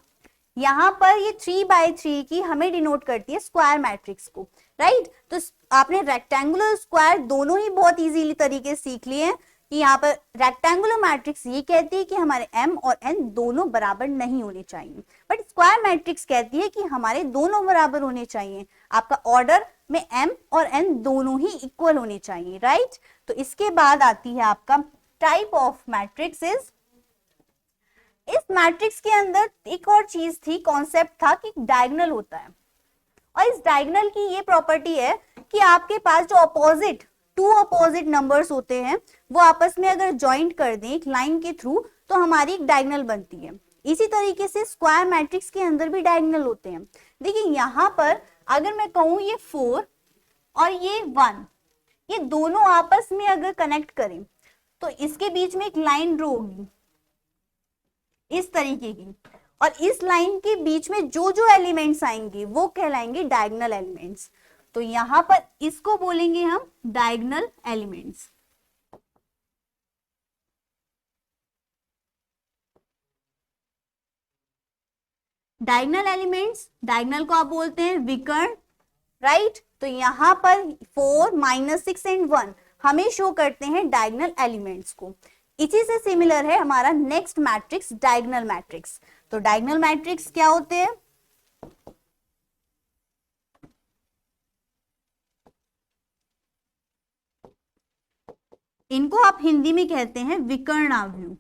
Speaker 1: यहाँ पर ये 3/3 की हमें डिनोट करती है स्क्वायर मैट्रिक्स को, राइट। तो आपने रेक्टेंगुलर स्क्वायर दोनों ही बहुत इजीली तरीके से सीख लिए हैं कि यहाँ पर रेक्टेंगुलर मैट्रिक्स ये कहती है कि हमारे m और n दोनों बराबर नहीं होने चाहिए, बट स्क्वायर मैट्रिक्स कहती है कि हमारे दोनों बराबर होने चाहिए, आपका ऑर्डर में m और n दोनों ही इक्वल होने चाहिए, राइट। तो इसके बाद आती है आपका टाइप ऑफ मैट्रिक्सेस। इस मैट्रिक्स के अंदर एक और चीज थी, कॉन्सेप्ट था कि डायगोनल होता है, और इस डायगोनल की ये प्रॉपर्टी है कि आपके पास जो टू अपोजिट नंबर्स होते हैं वो आपस में अगर ज्वाइंट कर दें एक लाइन के थ्रू तो हमारी एक डायगोनल बनती है। इसी तरीके से स्क्वायर मैट्रिक्स के अंदर भी डायगोनल होते हैं। देखिए यहाँ पर अगर मैं कहूं ये 4 और ये 1, ये दोनों आपस में अगर कनेक्ट करें तो इसके बीच में एक लाइन ड्रॉ होगी इस तरीके की, और इस लाइन के बीच में जो जो एलिमेंट्स आएंगे वो कहलाएंगे डायगोनल एलिमेंट्स। तो यहां पर इसको बोलेंगे हम diagonal elements. Diagonal elements, diagonal को आप बोलते हैं विकर्ण, राइट। तो यहां पर 4 -6 एंड 1 हमें शो करते हैं डायगोनल एलिमेंट्स को। इसी से सिमिलर है हमारा नेक्स्ट मैट्रिक्स डायगोनल मैट्रिक्स। तो डायगोनल मैट्रिक्स क्या होते हैं, इनको आप हिंदी में कहते हैं विकर्णावयव।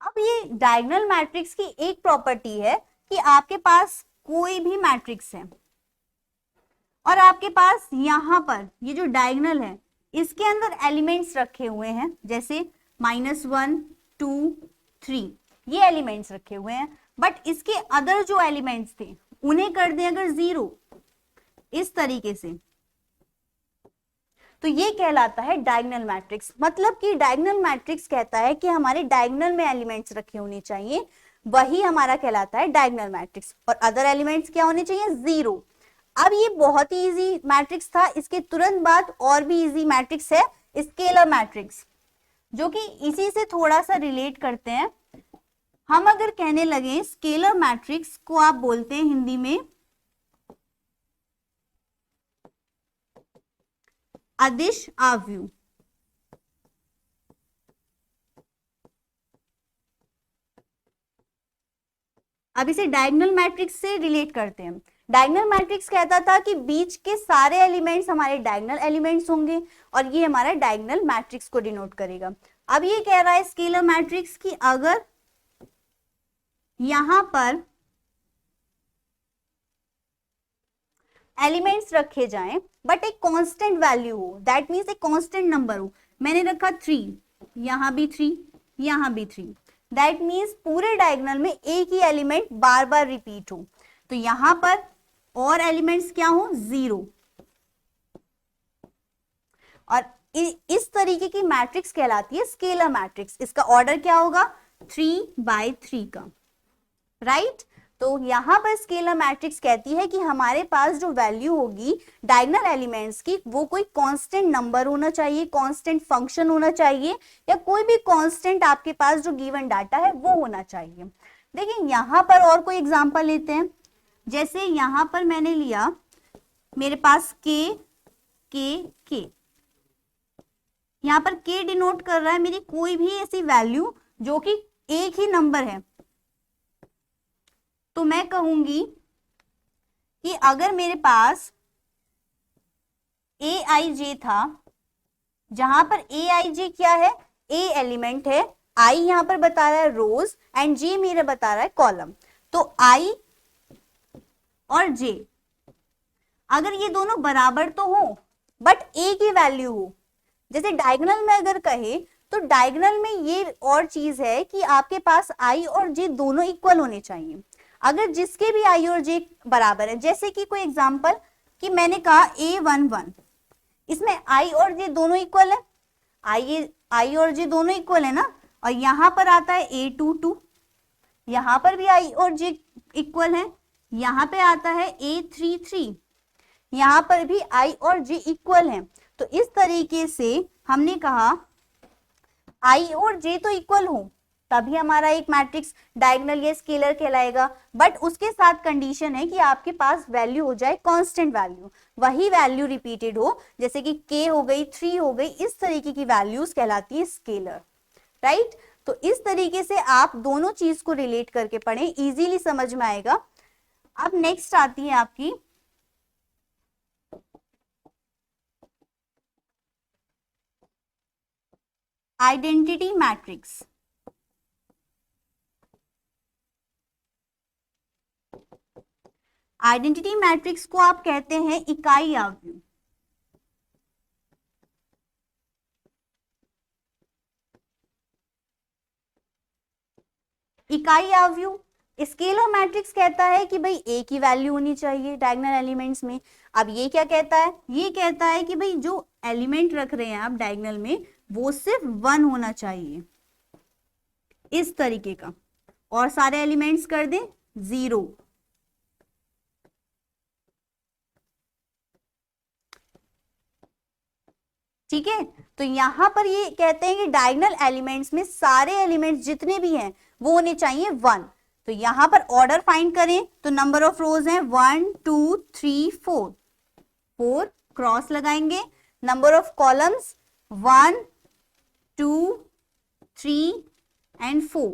Speaker 1: अब ये डायगोनल मैट्रिक्स की एक प्रॉपर्टी है कि आपके पास कोई भी मैट्रिक्स है और आपके पास यहां पर ये जो डायगोनल है इसके अंदर एलिमेंट्स रखे हुए हैं, जैसे -1 2 3 ये एलिमेंट्स रखे हुए हैं, बट इसके अदर जो एलिमेंट्स थे उन्हें कर दें अगर 0 इस तरीके से, तो ये कहलाता है डायगोनल मैट्रिक्स। मतलब कि डायगोनल मैट्रिक्स कहता है कि हमारे डायगोनल में एलिमेंट्स रखे होने चाहिए, वही हमारा कहलाता है डायगोनल मैट्रिक्स, और अदर एलिमेंट्स क्या होने चाहिए 0। अब ये बहुत ही इजी मैट्रिक्स था, इसके तुरंत बाद और भी इजी मैट्रिक्स है स्केलर मैट्रिक्स, जो कि इसी से थोड़ा सा रिलेट करते हैं। हम अगर कहने लगे स्केलर मैट्रिक्स को आप बोलते हैं हिंदी में अदिश आव्यूह। अब इसे डायगोनल मैट्रिक्स से रिलेट करते हैं। डायगोनल मैट्रिक्स कहता था कि बीच के सारे एलिमेंट्स हमारे डायगोनल एलिमेंट्स होंगे और ये हमारा डायगोनल मैट्रिक्स को डिनोट करेगा। अब ये कह रहा है स्केलर मैट्रिक्स की अगर यहां पर एलिमेंट्स रखे जाएं बट एक कांस्टेंट वैल्यू हो, दैट मींस एक कांस्टेंट नंबर हो, मैंने रखा 3, यहां भी 3, यहां भी 3, दैट मींस पूरे डायगोनल में एक ही एलिमेंट बार बार रिपीट हो, तो यहां पर और एलिमेंट्स क्या हो 0, और इस तरीके की मैट्रिक्स कहलाती है स्केलर मैट्रिक्स। इसका ऑर्डर क्या होगा 3/3 का, राइट। तो यहां पर स्केलर मैट्रिक्स कहती है कि हमारे पास जो वैल्यू होगी डायगोनल एलिमेंट्स की वो कोई कांस्टेंट नंबर होना चाहिए, कांस्टेंट फंक्शन होना चाहिए, या कोई भी कांस्टेंट आपके पास जो गिवन डाटा है वो होना चाहिए। देखिए यहां पर और कोई एग्जांपल लेते हैं, जैसे यहां पर मैंने लिया मेरे पास के, यहां पर के डिनोट कर रहा है मेरी कोई भी ऐसी वैल्यू जो कि एक ही नंबर है, तो मैं कहूंगी कि अगर मेरे पास aij था, जहां पर aij क्या है, a एलिमेंट है, i यहां पर बता रहा है रोज एंड j मेरा बता रहा है कॉलम, तो i और j अगर ये दोनों बराबर तो हो बट a की वैल्यू हो, जैसे डायगोनल में अगर कहे तो डायगोनल में ये और चीज है कि आपके पास i और j दोनों इक्वल होने चाहिए। अगर जिसके भी आई और जे बराबर है, जैसे कि कोई एग्जांपल कि मैंने कहा A11, इसमें आई और जे दोनों इक्वल है, आई और जे दोनों इक्वल है ना, और यहां पर आता है A22, यहां पर भी आई और जे इक्वल है, यहां पे आता है A33, यहां पर भी आई और जे इक्वल है। तो इस तरीके से हमने कहा आई और जे तो इक्वल हो तभी हमारा एक मैट्रिक्स डायगोनल या स्केलर कहलाएगा, बट उसके साथ कंडीशन है कि आपके पास वैल्यू हो जाए कांस्टेंट वैल्यू, वही वैल्यू रिपीटेड हो, जैसे कि k हो गई, 3 हो गई, इस तरीके की वैल्यूज कहलाती है स्केलर, राइट। तो इस तरीके से आप दोनों चीज को रिलेट करके पढ़ें, इजीली समझ में आएगा। अब नेक्स्ट आती है आपकी आइडेंटिटी मैट्रिक्स। आइडेंटिटी मैट्रिक्स को आप कहते हैं इकाई आव्यूह। इकाई आव्यूह स्केलर मैट्रिक्स कहता है कि भाई एक ही वैल्यू होनी चाहिए डायगोनल एलिमेंट्स में। अब ये क्या कहता है, ये कहता है कि भाई जो एलिमेंट रख रहे हैं आप डायगोनल में वो सिर्फ 1 होना चाहिए, इस तरीके का, और सारे एलिमेंट्स कर दें 0। ठीक है, तो यहां पर ये कहते हैं कि डायगोनल एलिमेंट्स में सारे एलिमेंट्स जितने भी हैं वो होने चाहिए 1। तो यहां पर ऑर्डर फाइंड करें तो नंबर ऑफ रोज हैं 1 2 3 4, 4 क्रॉस लगाएंगे। नंबर ऑफ कॉलम्स 1 2 3 एंड 4,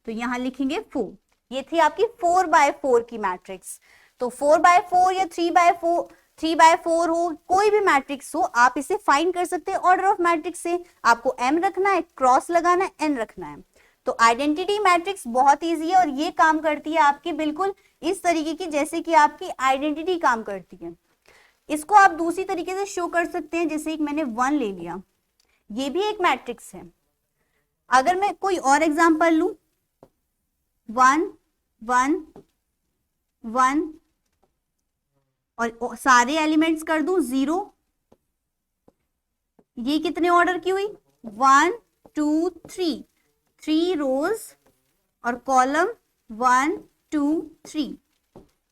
Speaker 1: तो यहां लिखेंगे 4। ये थी आपकी 4x4 की मैट्रिक्स। तो 4x4 या 3x4 हो, कोई भी मैट्रिक्स हो, आप इसे फाइंड कर सकते हैं ऑर्डर ऑफ मैट्रिक्स से। आपको m रखना है, क्रॉस लगाना है, n रखना है। तो आइडेंटिटी मैट्रिक्स बहुत इजी है और ये काम करती है आपकी बिल्कुल इस तरीके की जैसे कि आपकी आइडेंटिटी काम करती है। इसको आप दूसरी तरीके से शो कर सकते हैं, जैसे एक मैंने 1 ले लिया, ये भी एक मैट्रिक्स है। अगर मैं कोई और एग्जांपल लूं 1 1 1 और सारे एलिमेंट्स कर दूं 0, ये कितने ऑर्डर की हुई 1 2 3, 3 रोज और कॉलम 1 2 3,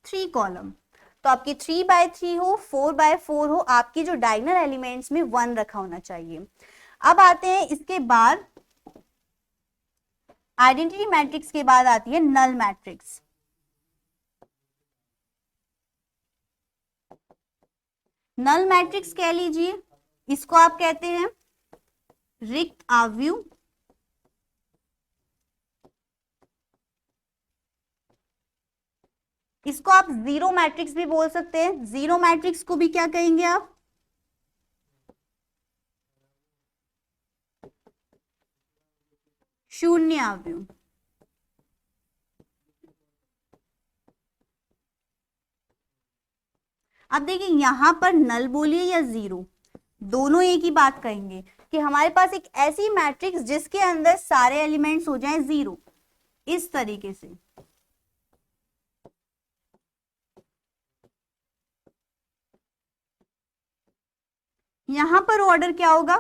Speaker 1: 3 कॉलम। तो आपकी 3x3 हो 4x4 हो, आपकी जो डायगोनल एलिमेंट्स में 1 रखा होना चाहिए। अब आते हैं इसके बाद आइडेंटिटी मैट्रिक्स के बाद आती है नल मैट्रिक्स। नल मैट्रिक्स कह लीजिए, इसको आप कहते हैं रिक्त आव्यूह। इसको आप जीरो मैट्रिक्स भी बोल सकते हैं। जीरो मैट्रिक्स को भी क्या कहेंगे आप, शून्य आव्यूह। अब देखिए यहां पर नल बोलिए या जीरो, दोनों एक ही बात कहेंगे कि हमारे पास एक ऐसी मैट्रिक्स जिसके अंदर सारे एलिमेंट्स हो जाएं 0, इस तरीके से। यहां पर ऑर्डर क्या होगा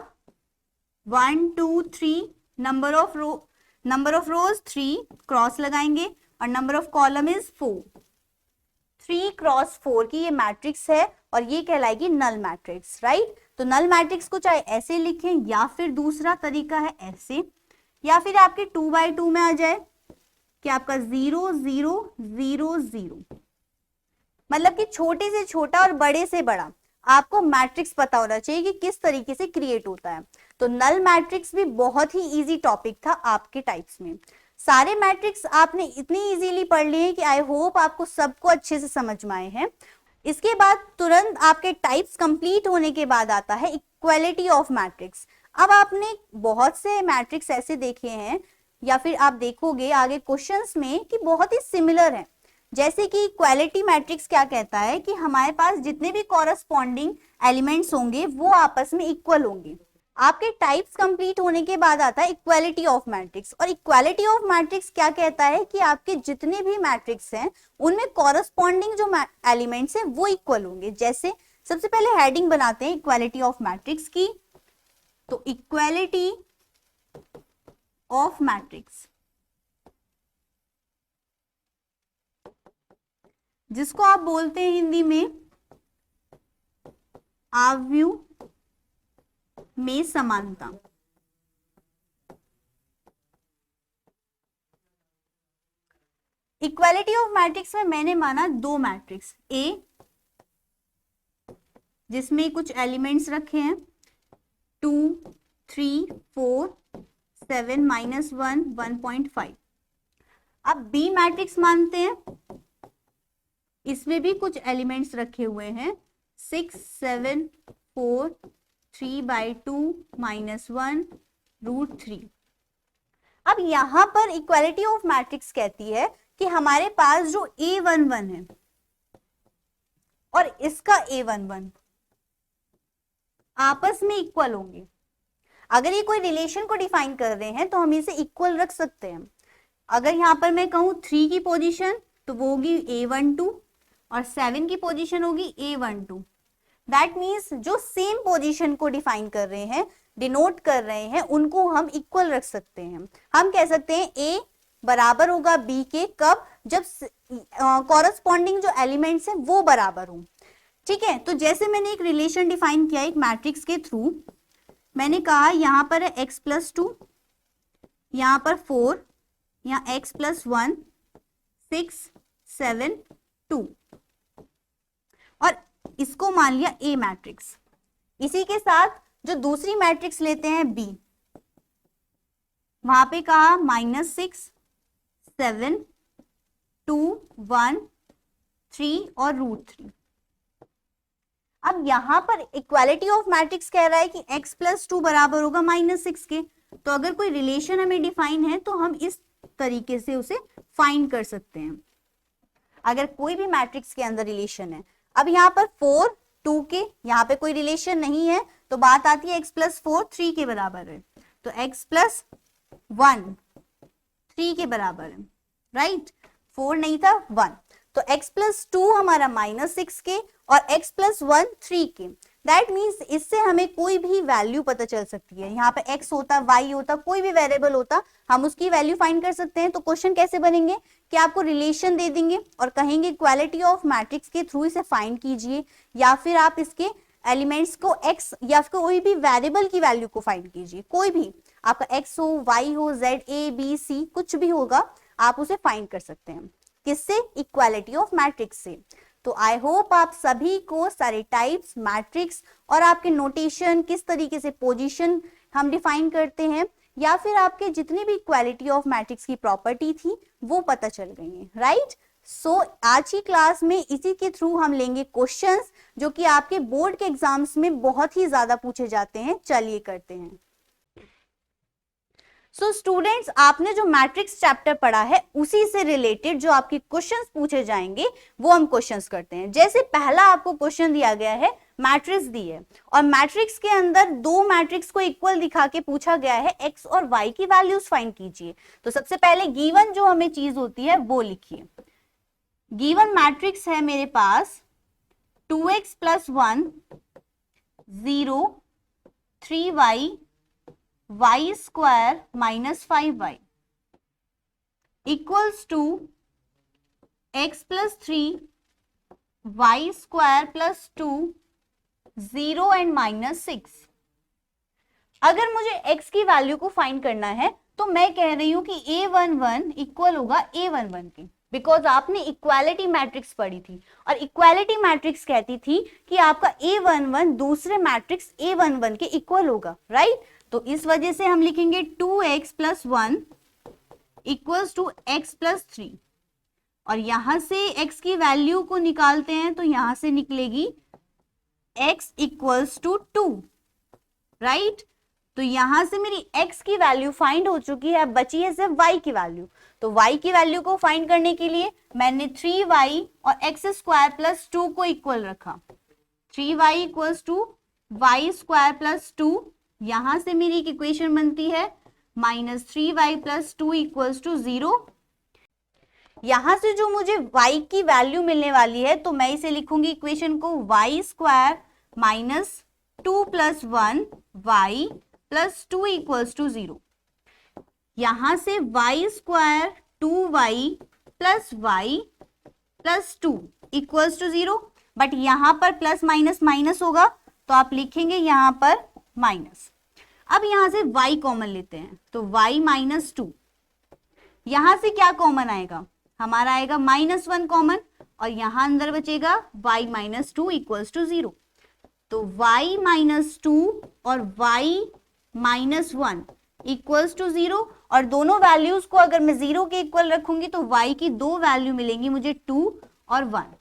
Speaker 1: 1 2 3, नंबर ऑफ रोज 3, क्रॉस लगाएंगे, और number of column is 4। 3 cross 4 की ये मैट्रिक्स है और ये कहलाएगी नल मैट्रिक्स, राइट। तो नल मैट्रिक्स को चाहे ऐसे लिखें या फिर दूसरा तरीका है ऐसे, या फिर आपके 2x2 में आ जाए कि आपका 0 0 0 0, मतलब कि छोटे से छोटा और बड़े से बड़ा आपको मैट्रिक्स पता होना चाहिए कि किस तरीके से क्रिएट होता है। तो नल मैट्रिक्स भी बहुत ही इजी टॉपिक था आपके टाइप्स में। सारे मैट्रिक्स आपने इतनी इजीली पढ़ लिए कि आई होप आपको सबको अच्छे से समझ में आए हैं। इसके बाद तुरंत आपके टाइप्स कंप्लीट होने के बाद आता है इक्वालिटी ऑफ मैट्रिक्स। अब आपने बहुत से मैट्रिक्स ऐसे देखे हैं या फिर आप देखोगे आगे क्वेश्चंस में कि बहुत ही सिमिलर है। जैसे कि इक्वालिटी मैट्रिक्स क्या कहता है कि हमारे पास जितने भी कॉरस्पॉन्डिंग एलिमेंट्स होंगे वो आपस में इक्वल होंगे। आपके टाइप्स कंप्लीट होने के बाद आता है इक्वालिटी ऑफ मैट्रिक्स। और इक्वालिटी ऑफ मैट्रिक्स क्या कहता है कि आपके जितने भी मैट्रिक्स हैं उनमें कॉरस्पॉन्डिंग जो एलिमेंट्स हैं वो इक्वल होंगे। जैसे सबसे पहले हेडिंग बनाते हैं इक्वालिटी ऑफ मैट्रिक्स की। तो इक्वालिटी ऑफ मैट्रिक्स, जिसको आप बोलते हैं हिंदी में आव्यूह में समानता। इक्वालिटी ऑफ मैट्रिक्स में मैंने माना दो मैट्रिक्स ए, जिसमें कुछ एलिमेंट्स रखे हैं 2, 3, 4, 7, -1, 1.5। अब बी मैट्रिक्स मानते हैं, इसमें भी कुछ एलिमेंट्स रखे हुए हैं 6, 7, 4, 3/2, -1, √3। अब यहां पर इक्वालिटी ऑफ मैट्रिक्स कहती है कि हमारे पास जो A11 है और इसका A11 आपस में इक्वल होंगे। अगर ये कोई रिलेशन को डिफाइन कर रहे हैं तो हम इसे इक्वल रख सकते हैं। अगर यहां पर मैं कहूं 3 की पोजीशन तो वो होगी A12 और 7 की पोजीशन होगी A12। दैट मीन्स जो सेम पोजीशन को डिफाइन कर रहे हैं, डिनोट कर रहे हैं, उनको हम इक्वल रख सकते हैं। हम कह सकते हैं A बराबर होगा B के, कब? जब कॉरस्पॉन्डिंग जो एलिमेंट्स हैं वो बराबर हो। ठीक है, तो जैसे मैंने एक रिलेशन डिफाइन किया एक मैट्रिक्स के थ्रू, मैंने कहा यहां पर है x+2, यहां पर 4, यहां x+1, 6, 7, 2 और इसको मान लिया A मैट्रिक्स। इसी के साथ जो दूसरी मैट्रिक्स लेते हैं B, वहां पे कहा -6, 7, 2, 1, 3 और √3। अब यहां पर इक्वालिटी ऑफ मैट्रिक्स कह रहा है कि x+2 बराबर होगा -6 के। तो अगर कोई रिलेशन हमें डिफाइन है तो हम इस तरीके से उसे फाइंड कर सकते हैं, अगर कोई भी मैट्रिक्स के अंदर रिलेशन है। अब यहाँ पर 4, 2 के, यहाँ पे कोई रिलेशन नहीं है तो बात आती है x+4 3 के बराबर है, तो x+1 3 के बराबर है, राइट? 4 नहीं था 1, तो x+2 हमारा -6 के और x+1 3 के। दैट मीन्स इससे हमें कोई भी वैल्यू पता चल सकती है। यहाँ पे x होता, y होता, कोई भी वेरिएबल होता, हम उसकी वैल्यू फाइंड कर सकते हैं। तो क्वेश्चन कैसे बनेंगे कि आपको रिलेशन दे देंगे और कहेंगे इक्वालिटी ऑफ मैट्रिक्स के थ्रू इसे फाइंड कीजिए, या फिर आप इसके एलिमेंट्स को x या फिर कोई भी वेरिएबल की वैल्यू को फाइंड कीजिए। कोई भी आपका x हो, y हो, z, a, b, c कुछ भी होगा, आप उसे फाइंड कर सकते हैं। किससे? इक्वालिटी ऑफ मैट्रिक्स से। तो आई होप आप सभी को सारे टाइप्स, मैट्रिक्स और आपके नोटेशन, किस तरीके से पोजीशन हम डिफाइन करते हैं, या फिर आपके जितनी भी इक्वालिटी ऑफ मैट्रिक्स की प्रॉपर्टी थी वो पता चल गई है, राइट? सो आज की क्लास में इसी के थ्रू हम लेंगे क्वेश्चंस जो कि आपके बोर्ड के एग्जाम्स में बहुत ही ज्यादा पूछे जाते हैं। चलिए करते हैं। सो स्टूडेंट्स, आपने जो मैट्रिक्स चैप्टर पढ़ा है उसी से रिलेटेड जो आपके क्वेश्चंस पूछे जाएंगे वो हम क्वेश्चंस करते हैं। जैसे पहला आपको क्वेश्चन दिया गया है, मैट्रिक्स दी है और मैट्रिक्स के अंदर दो मैट्रिक्स को इक्वल दिखा के पूछा गया है x और y की वैल्यूज फाइंड कीजिए। तो सबसे पहले गिवन जो हमें चीज होती है वो लिखिए। गिवन मैट्रिक्स है मेरे पास 2x + 1, 0, 3y, y² - 5y equals to x + 3, y² + 2, 0 and -6। अगर मुझे x की वैल्यू को फाइंड करना है तो मैं कह रही हूं कि A11 इक्वल होगा A11 के, बिकॉज आपने इक्वालिटी मैट्रिक्स पढ़ी थी और इक्वालिटी मैट्रिक्स कहती थी कि आपका A11 दूसरे मैट्रिक्स A11 के इक्वल होगा, राइट? तो इस वजह से हम लिखेंगे 2x + 1 इक्वल्स टू x + 3 और यहां से x की वैल्यू को निकालते हैं तो यहां से निकलेगी x इक्वल्स टू 2, राइट? तो यहां से मेरी x की वैल्यू फाइंड हो चुकी है, बची है सिर्फ y की वैल्यू। तो y की वैल्यू को फाइंड करने के लिए मैंने 3y और x² + 2 को इक्वल रखा। 3y इक्वल्स टू y² + 2 यहां से मेरी एक इक्वेशन बनती है -3y + 2 = 0। यहां से जो मुझे y की वैल्यू मिलने वाली है तो मैं इसे लिखूंगी इक्वेशन को y² - 2 + 1 y + 2 = 0। यहां से y² 2y + y + 2 = 0, बट यहां पर प्लस माइनस माइनस होगा तो आप लिखेंगे यहां पर माइनस। अब यहां से y कॉमन लेते हैं तो y - 2, यहां से क्या कॉमन आएगा, हमारा आएगा -1 कॉमन और यहां अंदर बचेगा y - 2 = 0। तो y - 2 और y - 1 = 0, और दोनों वैल्यूज को अगर मैं 0 के इक्वल रखूंगी तो y की दो वैल्यू मिलेंगी मुझे 2 और 1।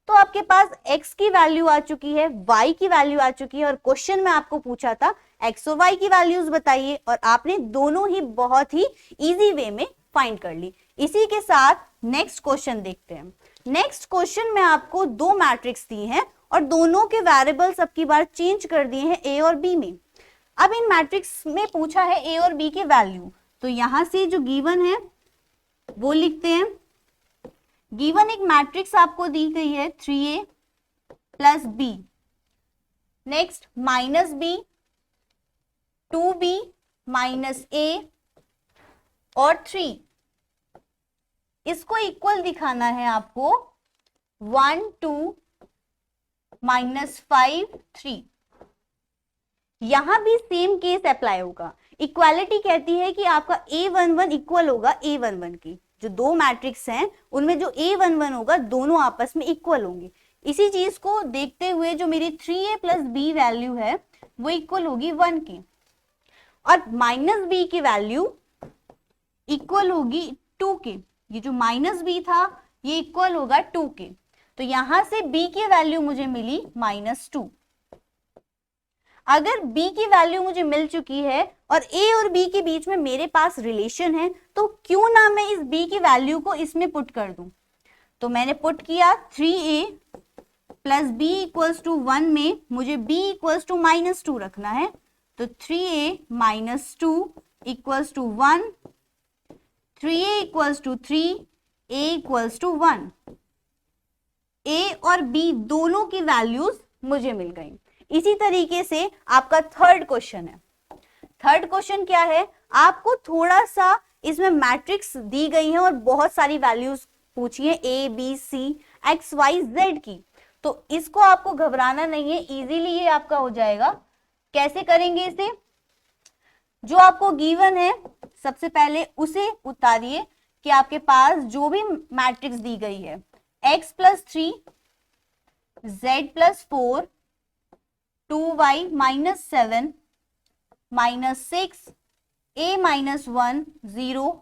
Speaker 1: तो आपके पास x की वैल्यू आ चुकी है, y की वैल्यू आ चुकी है, और क्वेश्चन में आपको पूछा था x और y की वैल्यूज बताइए, और आपने दोनों ही बहुत ही इजी वे में फाइंड कर ली। इसी के साथ नेक्स्ट क्वेश्चन देखते हैं। नेक्स्ट क्वेश्चन में आपको दो मैट्रिक्स दी हैं और दोनों के वेरिएबल्स अब की बार चेंज कर दिए हैं a और b में। अब इन मैट्रिक्स में पूछा है a और b के वैल्यू, तो यहां से जो गिवन है वो लिखते हैं। गिवन एक मैट्रिक्स आपको दी गई है 3a + b, next -b 2b - a और 3, इसको इक्वल दिखाना है आपको 1 2 -5 3। यहां भी सेम केस अप्लाई होगा। इक्वालिटी कहती है कि आपका a11 इक्वल होगा a11 की, जो दो मैट्रिक्स हैं उनमें जो a11 होगा दोनों आपस में इक्वल होंगे। इसी चीज को देखते हुए जो मेरी 3a + b वैल्यू है वो इक्वल होगी 1 की, और -b की वैल्यू इक्वल होगी 2 के। ये जो -b था ये इक्वल होगा 2 के, तो यहां से b की वैल्यू मुझे मिली -2। अगर b की वैल्यू मुझे मिल चुकी है और a और b के बीच में मेरे पास रिलेशन है, तो क्यों ना मैं इस b की वैल्यू को इसमें पुट कर दूं। तो मैंने पुट किया 3a + b = 1 में मुझे b = -2 रखना है, तो 3a - 2 = 1, 3a = 3, a = 1। a और b दोनों की वैल्यूज मुझे मिल गई। इसी तरीके से आपका थर्ड क्वेश्चन है। थर्ड क्वेश्चन क्या है, आपको थोड़ा सा इसमें मैट्रिक्स दी गई है और बहुत सारी वैल्यूज पूछी है a b c x y z की, तो इसको आपको घबराना नहीं है, इजीली ये आपका हो जाएगा। कैसे करेंगे इसे, जो आपको गिवन है सबसे पहले उसे उतारिए कि आपके पास जो भी मैट्रिक्स दी गई है x + 3 z + 4 2y - 7 -6 a - 1 0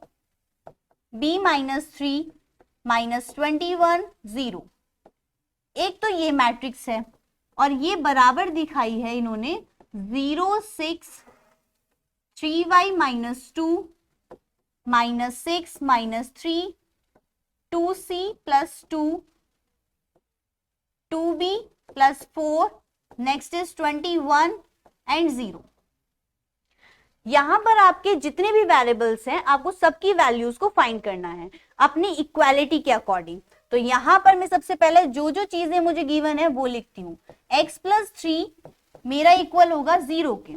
Speaker 1: b - 3 -21 0। एक तो ये मैट्रिक्स है और ये बराबर दिखाई है इन्होंने 0 6 3y - 2 -6 -3 2c + 2 2b + 4, next is 21 and 0। यहां पर आपके जितने भी वेरिएबल्स हैं आपको सबकी वैल्यूज को फाइंड करना है अपनी इक्वालिटी के अकॉर्डिंग। तो यहां पर मैं सबसे पहले जो जो चीजें मुझे गिवन है वो लिखती हूँ। x + 3 मेरा इक्वल होगा 0 के,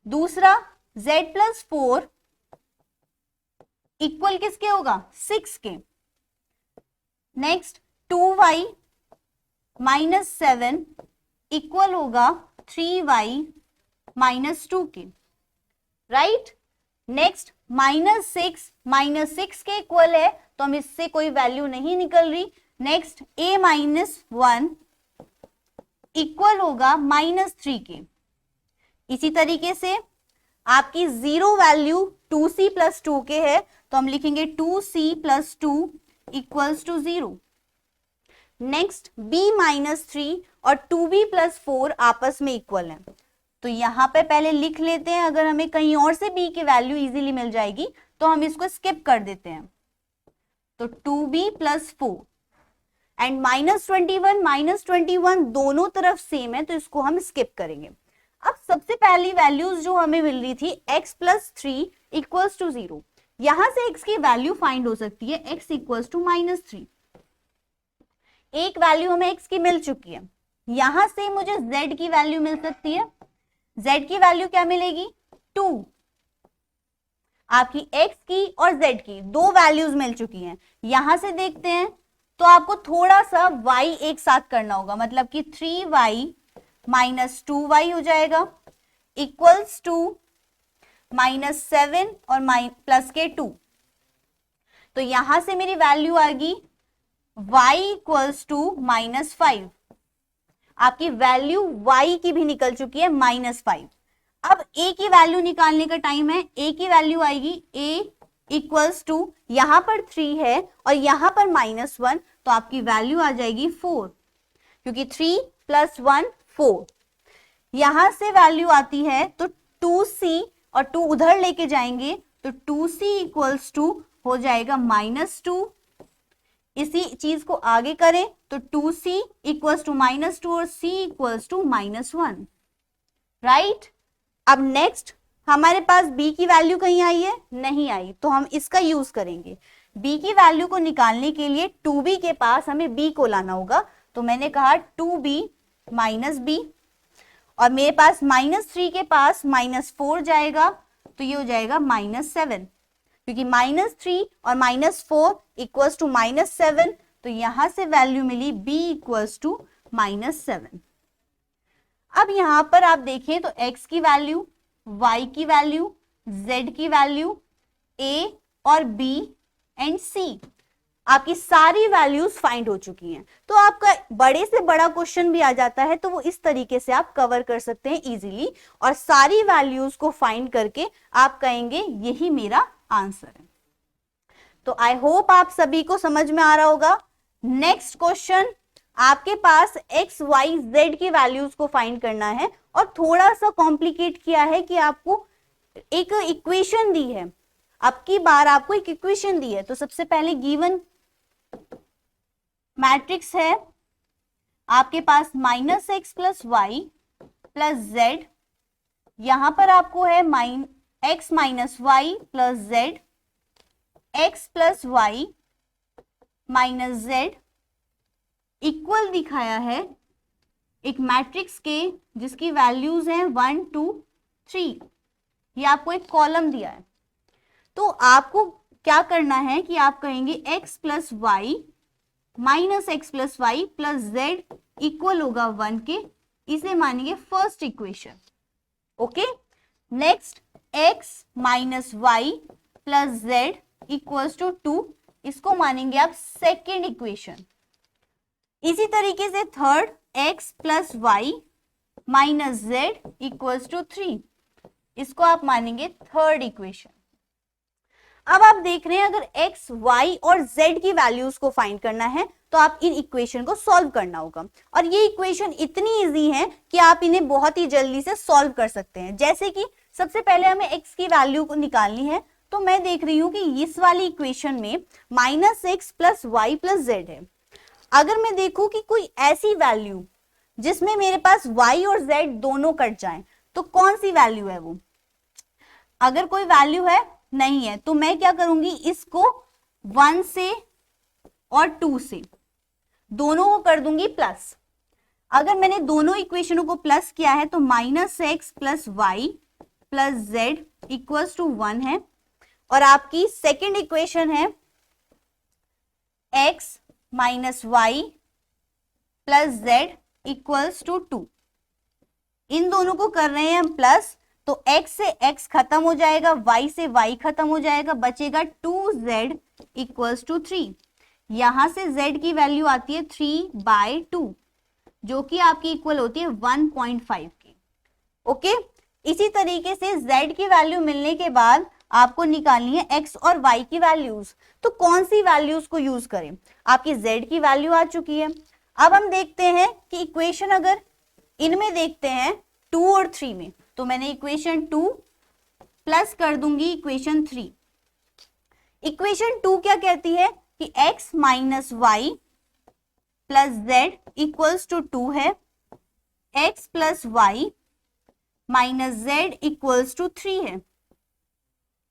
Speaker 1: दूसरा z + 4 इक्वल किसके होगा 6 के, नेक्स्ट 2y - 7 इक्वल होगा 3y - 2 के, राइट। नेक्स्ट -6 के इक्वल है तो हम इससे कोई वैल्यू नहीं निकल रही। नेक्स्ट a - 1 इक्वल होगा -3 के। इसी तरीके से आपकी 0 वैल्यू 2c + 2 के है तो हम लिखेंगे 2c + 2 = 0। नेक्स्ट b - 3 और 2b + 4 आपस में इक्वल है, तो यहां पे पहले लिख लेते हैं। अगर हमें कहीं और से b की वैल्यू इजीली मिल जाएगी तो हम इसको स्किप कर देते हैं, तो 2b + 4 एंड -21 दोनों तरफ सेम है तो इसको हम स्किप करेंगे। अब सबसे पहली वैल्यूज जो हमें मिल रही थी x प्लस 3 इक्वल्स टू 0, यहां से x की वैल्यू फाइंड हो सकती है x इक्वल्स टू -3। एक वैल्यू हमें x की मिल चुकी है, यहां से मुझे z की वैल्यू मिल सकती है। z की वैल्यू क्या मिलेगी? 2। आपकी x की और z की दो वैल्यूज मिल चुकी हैं। यहां से देखते हैं तो आपको थोड़ा सा y एक साथ करना होगा, मतलब कि 3y माइनस 2y हो जाएगा इक्वल्स टू -7 और प्लस के 2। तो यहां से मेरी वैल्यू आएगी y इक्वल्स टू -5। आपकी वैल्यू y की भी निकल चुकी है -5। अब a की वैल्यू निकालने का टाइम है। a की वैल्यू आएगी a इक्वल्स टू, यहां पर 3 है और यहां पर -1, तो आपकी वैल्यू आ जाएगी 4, क्योंकि 3 + 1 4। यहां से वैल्यू आती है तो 2c और 2 उधर लेके जाएंगे तो 2c इक्वल्स टू हो जाएगा -2। इसी चीज को आगे करें तो 2c इक्वल्स टू -2 और c इक्वल्स टू -1, राइट। अब नेक्स्ट हमारे पास b की वैल्यू कहीं आई है? नहीं आई, तो हम इसका यूज करेंगे। b की वैल्यू को निकालने के लिए 2b के पास हमें b को लाना होगा, तो मैंने कहा 2b माइनस b, और मेरे पास -3 के पास -4 जाएगा, तो ये हो जाएगा -7, क्योंकि -3 और -4 इक्वल्स टू -7, तो यहां से वैल्यू मिली b इक्वल्स टू -7। अब यहां पर आप देखें तो x की वैल्यू, y की वैल्यू, z की वैल्यू, a और b एंड c, आपकी सारी वैल्यूज फाइंड हो चुकी हैं। तो आपका बड़े से बड़ा क्वेश्चन भी आ जाता है तो वो इस तरीके से आप कवर कर सकते हैं इजीली, और सारी वैल्यूज को फाइंड करके आप कहेंगे यही मेरा आंसर है। तो आई होप आप सभी को समझ में आ रहा होगा। नेक्स्ट क्वेश्चन, आपके पास x, y, z की वैल्यूज को फाइंड करना है, और थोड़ा सा कॉम्प्लिकेट किया है कि आपको एक इक्वेशन दी है। अब की बार आपको एक इक्वेशन दी है, तो सबसे पहले गिवन मैट्रिक्स है आपके पास -x plus y plus z, यहां पर आपको है x minus y plus z, x plus y minus z equal दिखाया है एक मैट्रिक्स के जिसकी वैल्यूज हैं 1 2 3। ये आपको एक कॉलम दिया है, तो आपको क्या करना है कि आप कहेंगे x plus y minus x plus y plus z equal होगा 1 के, इसे मानेंगे first equation. Okay, next x minus y plus z equals to 2, इसको मानेंगे आप सेकेंड इक्वेशन। इसी तरीके से third x plus y minus z equals to 3, इसको आप मानेंगे थर्ड इक्वेशन। अब आप देख रहे हैं अगर x, y और z की वैल्यूज को फाइंड करना है तो आप इन इक्वेशन को सॉल्व करना होगा, और ये इक्वेशन इतनी इजी है कि आप इन्हें बहुत ही जल्दी से सॉल्व कर सकते हैं। जैसे कि सबसे पहले हमें x की वैल्यू को निकालनी है, तो मैं देख रही हूं कि इस वाली इक्वेशन में -x plus y plus z है। अगर मैं देखूं कि कोई ऐसी वैल्यू जिसमें मेरे पास y और z दोनों कट जाएं, तो कौन सी वैल्यू है वो? अगर कोई वैल्यू है नहीं है, तो मैं क्या करूंगी, इसको 1 से और 2 से दोनों को कर दूंगी प्लस। अगर मैंने दोनों इक्वेशनों को प्लस किया है तो -x plus y plus z equals to 1 है, और आपकी सेकेंड इक्वेशन है x minus y plus z equals to 2। इन दोनों को कर रहे हैं हम प्लस, तो x से x खत्म हो जाएगा, y से y खत्म हो जाएगा, बचेगा 2z इक्वल्स टू 3। यहां से z की वैल्यू आती है 3/2, जो कि आपकी इक्वल होती है 1.5 की। ओके, इसी तरीके से z की वैल्यू मिलने के बाद आपको निकालनी है x और y की वैल्यूज। तो कौन सी वैल्यूज को यूज करें? आपकी z की वैल्यू आ चुकी है। अब हम देखते हैं कि इक्वेशन अगर इनमें देखते हैं 2 और 3 में, तो मैंने इक्वेशन 2 प्लस कर दूंगी इक्वेशन 3। इक्वेशन 2 क्या कहती है कि x minus y plus z equals to 2 है, x plus y minus z equals to 3 है,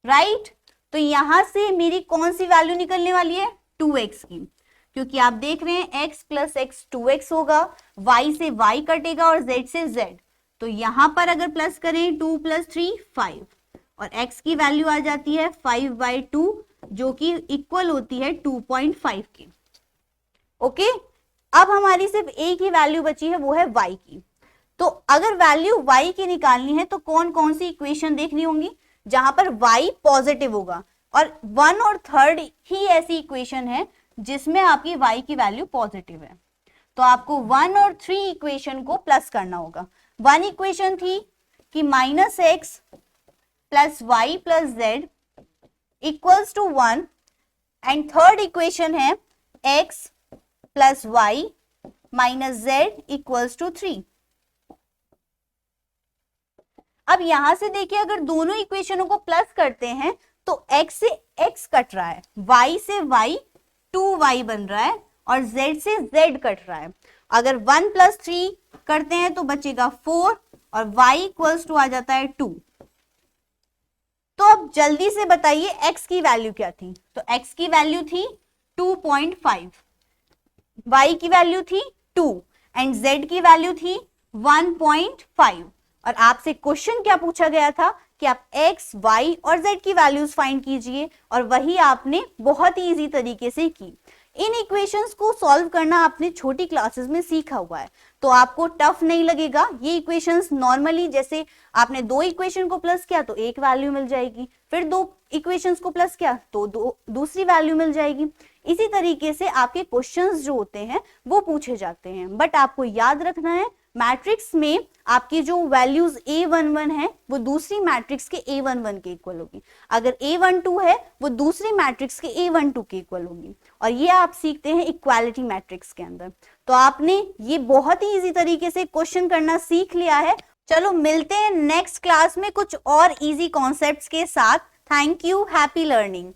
Speaker 1: राइट। तो यहां से मेरी कौन सी वैल्यू निकलने वाली है, 2x की, क्योंकि आप देख रहे हैं x प्लस एक्स 2x होगा, y से y कटेगा और z से z। तो यहां पर अगर प्लस करें 2 प्लस 3 5, और x की वैल्यू आ जाती है 5/2, जो कि इक्वल होती है 2.5 की। ओके, अब हमारी सिर्फ एक ही वैल्यू बची है, वो है y की। तो अगर वैल्यू y की निकालनी है तो कौन कौन सी इक्वेशन देखनी होंगी जहां पर y पॉजिटिव होगा, और 1 और 3 ही ऐसी इक्वेशन है जिसमें आपकी y की वैल्यू पॉजिटिव है। तो आपको 1 और 3 इक्वेशन को प्लस करना होगा। 1 इक्वेशन थी कि minus x plus y plus z equals to 1, and third equation है x plus y minus z equals to 3। अब यहां से देखिए, अगर दोनों इक्वेशनों को प्लस करते हैं तो x से x कट रहा है, y से y 2y बन रहा है, और z से z कट रहा है। अगर 1 प्लस 3 करते हैं तो बचेगा 4, और y इक्वल्स टू आ जाता है 2। तो अब जल्दी से बताइए x की वैल्यू क्या थी। तो x की वैल्यू थी 2.5, y की वैल्यू थी 2, एंड z की वैल्यू थी 1.5। और आपसे क्वेश्चन क्या पूछा गया था कि आप x, y और z की वैल्यूज फाइंड कीजिए, और वही आपने बहुत ही इजी तरीके से की। इन इक्वेशंस को सॉल्व करना आपने छोटी क्लासेस में सीखा हुआ है, तो आपको टफ नहीं लगेगा। ये इक्वेशंस नॉर्मली जैसे आपने 2 इक्वेशन को प्लस किया तो एक वैल्यू मिल जाएगी, फिर 2 इक्वेशंस को प्लस किया तो दूसरी वैल्यू मिल जाएगी। इसी तरीके से आपके क्वेश्चंस जो होते हैं वो पूछे जाते हैं। बट आपको याद रखना है, मैट्रिक्स में आपकी जो वैल्यूज a11 है वो दूसरी मैट्रिक्स के a11 के इक्वल होगी, अगर a12 है वो दूसरी मैट्रिक्स के a12 के इक्वल होगी, और ये आप सीखते हैं इक्वालिटी मैट्रिक्स के अंदर। तो आपने ये बहुत ही इजी तरीके से क्वेश्चन करना सीख लिया है। चलो मिलते हैं नेक्स्ट क्लास में कुछ और इजी कॉन्सेप्ट्स के साथ। Thank you, happy learning.